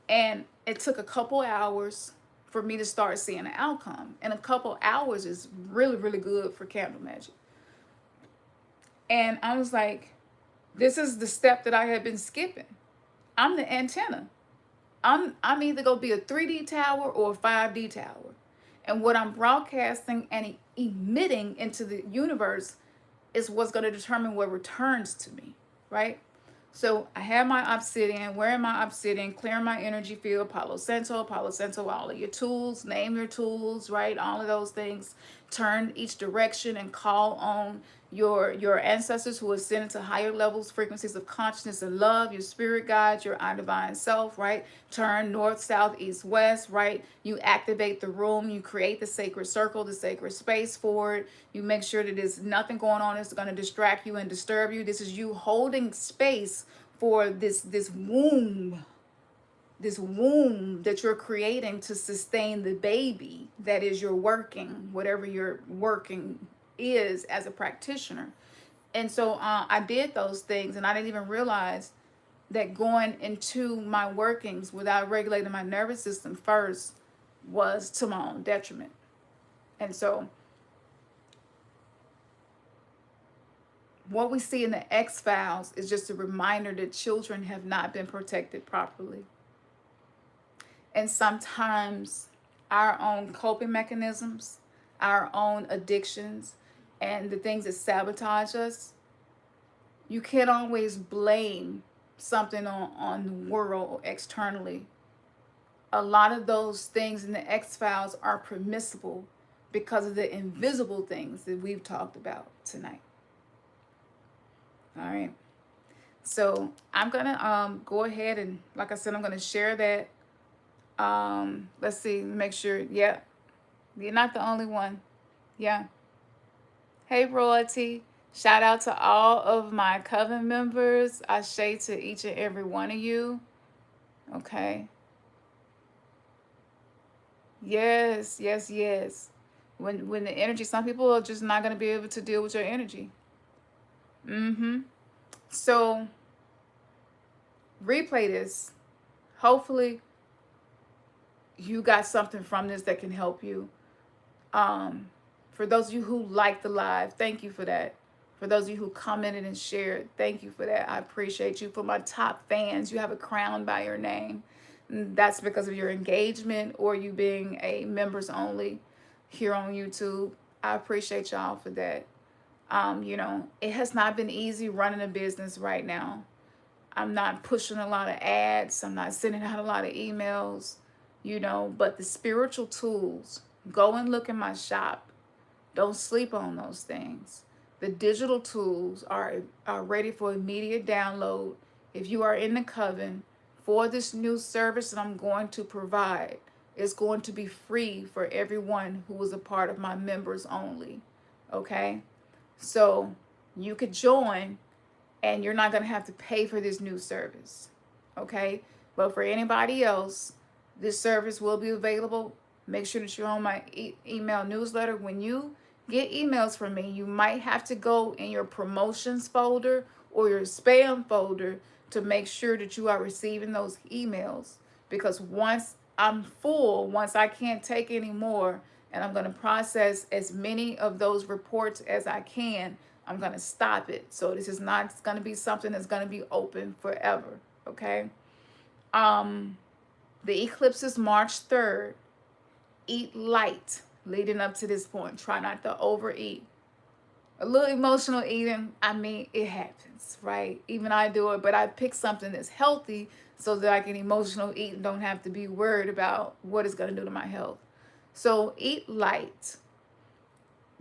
And it took a couple hours for me to start seeing an outcome. And a couple hours is really, really good for candle magic. And I was like, this is the step that I had been skipping. I'm the antenna. I'm either going to be a 3D tower or a 5D tower. And what I'm broadcasting and emitting into the universe is what's going to determine what returns to me, right? So I have my obsidian, wearing my obsidian, clearing my energy field, Palo Santo, all of your tools, name your tools, right? All of those things. Turn each direction and call on your ancestors who ascended to higher levels, frequencies of consciousness and love, your spirit guides, your divine self, right? Turn north, south, east, west, right? You activate the room, you create the sacred circle, the sacred space for it. You make sure that there's nothing going on that's going to distract you and disturb you. This is you holding space for this womb that you're creating to sustain the baby that is your working, whatever your working is as a practitioner. And so I did those things, and I didn't even realize that going into my workings without regulating my nervous system first was to my own detriment. And so what we see in the X-Files is just a reminder that children have not been protected properly. And sometimes our own coping mechanisms, our own addictions, and the things that sabotage us, you can't always blame something on the world or externally. A lot of those things in the X-Files are permissible because of the invisible things that we've talked about tonight. All right. So I'm going to go ahead and, like I said, I'm going to share that. Let's see, make sure. Yeah, you're not the only one. Yeah. Hey, Royalty. Shout out to all of my coven members. I say to each and every one of you. Okay. Yes, yes, yes. When the energy, some people are just not going to be able to deal with your energy. So replay this. Hopefully you got something from this that can help you. For those of you who liked the live, thank you for that. For those of you who commented and shared, thank you for that. I appreciate you. For my top fans, you have a crown by your name. That's because of your engagement or you being a members only here on YouTube. I appreciate y'all for that. It has not been easy running a business right now. I'm not pushing a lot of ads. I'm not sending out a lot of emails, but the spiritual tools, go and look in my shop. Don't sleep on those things. The digital tools are ready for immediate download. If you are in the coven for this new service that I'm going to provide, it's going to be free for everyone who is a part of my members only. Okay? So you could join and you're not going to have to pay for this new service. Okay? But for anybody else, this service will be available. Make sure that you're on my email newsletter. When you get emails from me, you might have to go in your promotions folder or your spam folder to make sure that you are receiving those emails. Because once I'm full, once I can't take any more, and I'm going to process as many of those reports as I can, I'm going to stop it. So this is not going to be something that's going to be open forever. Okay? The eclipse is March 3rd. Eat light leading up to this point. Try not to overeat. A little emotional eating, it happens, right? Even I do it, but I pick something that's healthy so that I can emotional eat and don't have to be worried about what it's going to do to my health. So eat light.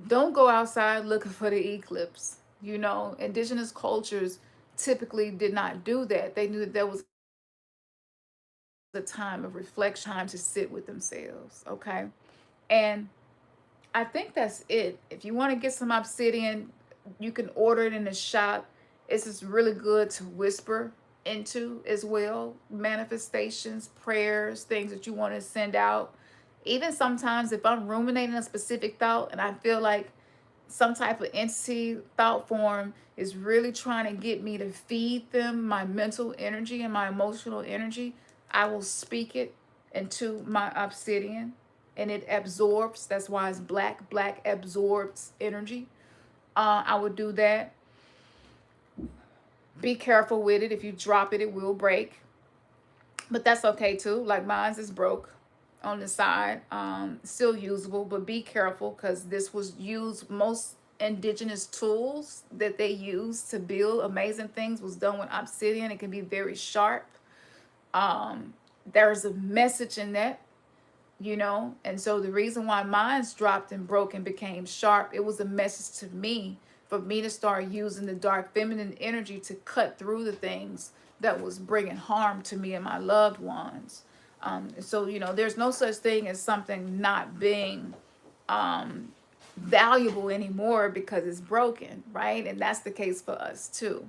Don't go outside looking for the eclipse. Indigenous cultures typically did not do that. They knew that there was a time of reflection, time to sit with themselves, okay? And I think that's it. If you want to get some obsidian, you can order it in the shop. It's just really good to whisper into as well. Manifestations, prayers, things that you want to send out. Even sometimes if I'm ruminating a specific thought and I feel like some type of entity, thought form is really trying to get me to feed them my mental energy and my emotional energy, I will speak it into my obsidian and it absorbs. That's why it's black. Black absorbs energy. I would do that. Be careful with it. If you drop it, it will break. But that's okay too. Like mine's is broke on the side. Still usable, but be careful because this was used. Most indigenous tools that they use to build amazing things was done with obsidian. It can be very sharp. There's a message in that. And so the reason why mine's dropped and broke and became sharp, it was a message to me for me to start using the dark feminine energy to cut through the things that was bringing harm to me and my loved ones. So there's no such thing as something not being valuable anymore because it's broken, right? And that's the case for us too.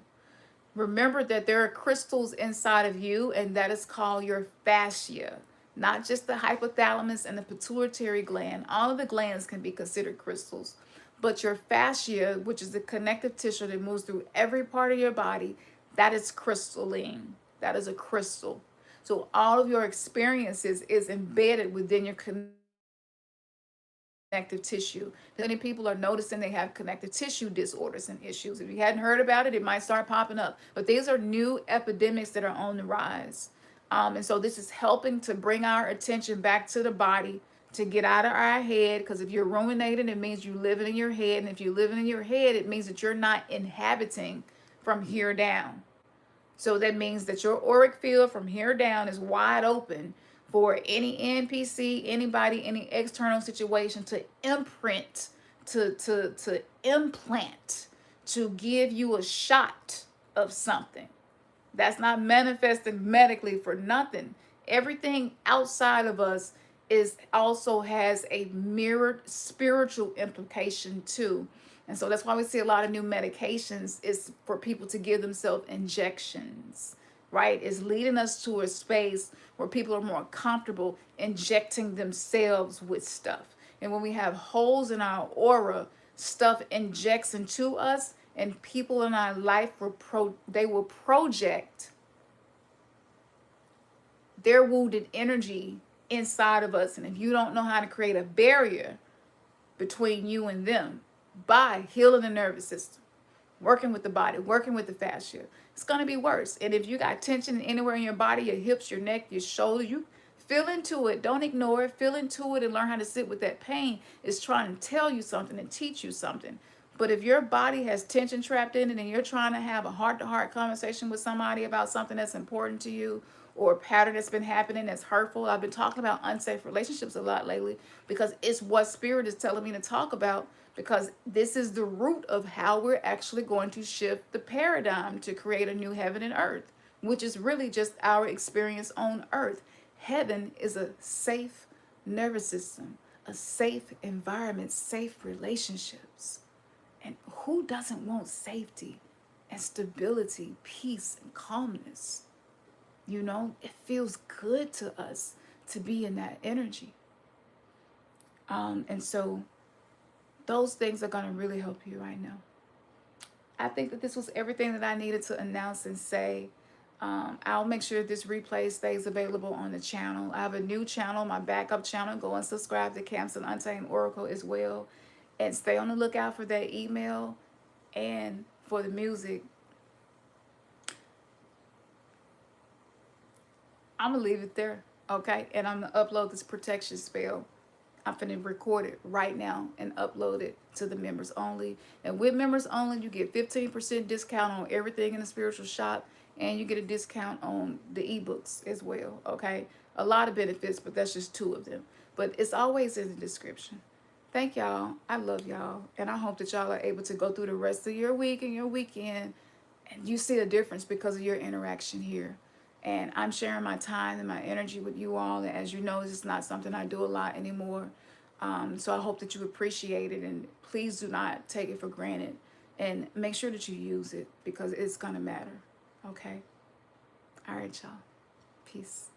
Remember that there are crystals inside of you, and that is called your fascia. Not just the hypothalamus and the pituitary gland. All of the glands can be considered crystals. But your fascia, which is the connective tissue that moves through every part of your body, that is crystalline. That is a crystal. So all of your experiences is embedded within your connective tissue. Many people are noticing they have connective tissue disorders and issues. If you hadn't heard about it, it might start popping up. But these are new epidemics that are on the rise. And so this is helping to bring our attention back to the body, to get out of our head. Because if you're ruminating, it means you're living in your head. And if you're living in your head, it means that you're not inhabiting from here down. So that means that your auric field from here down is wide open for any NPC, anybody, any external situation to imprint, to implant, to give you a shot of something. That's not manifesting medically for nothing. Everything outside of us is also has a mirrored spiritual implication too. And so that's why we see a lot of new medications is for people to give themselves injections, right? It's leading us to a space where people are more comfortable injecting themselves with stuff. And when we have holes in our aura, stuff injects into us, and people in our life they will project their wounded energy inside of us. And if you don't know how to create a barrier between you and them by healing the nervous system, working with the body, working with the fascia, it's going to be worse. And if you got tension anywhere in your body, your hips, your neck, your shoulder, you feel into it. Don't ignore it. Feel into it and learn how to sit with that pain. It's trying to tell you something and teach you something. But if your body has tension trapped in it and you're trying to have a heart-to-heart conversation with somebody about something that's important to you, or a pattern that's been happening that's hurtful. I've been talking about unsafe relationships a lot lately because it's what spirit is telling me to talk about, because this is the root of how we're actually going to shift the paradigm to create a new heaven and earth, which is really just our experience on earth. Heaven is a safe nervous system, a safe environment, safe relationships. And who doesn't want safety and stability, peace and calmness? You know, it feels good to us to be in that energy. And so those things are going to really help you right now. I think that this was everything that I needed to announce and say. I'll make sure this replay stays available on the channel. I have a new channel, my backup channel. Go and subscribe to Khamsin Untamed Oracle as well. And stay on the lookout for that email and for the music. I'm going to leave it there, okay? And I'm going to upload this protection spell. I'm going to record it right now and upload it to the members only. And with members only, you get 15% discount on everything in the spiritual shop. And you get a discount on the ebooks as well, okay? A lot of benefits, but that's just 2 of them. But it's always in the description. Thank y'all. I love y'all. And I hope that y'all are able to go through the rest of your week and your weekend. And you see a difference because of your interaction here. And I'm sharing my time and my energy with you all. And as you know, it's not something I do a lot anymore. So I hope that you appreciate it. And please do not take it for granted. And make sure that you use it because it's going to matter. Okay? All right, y'all. Peace.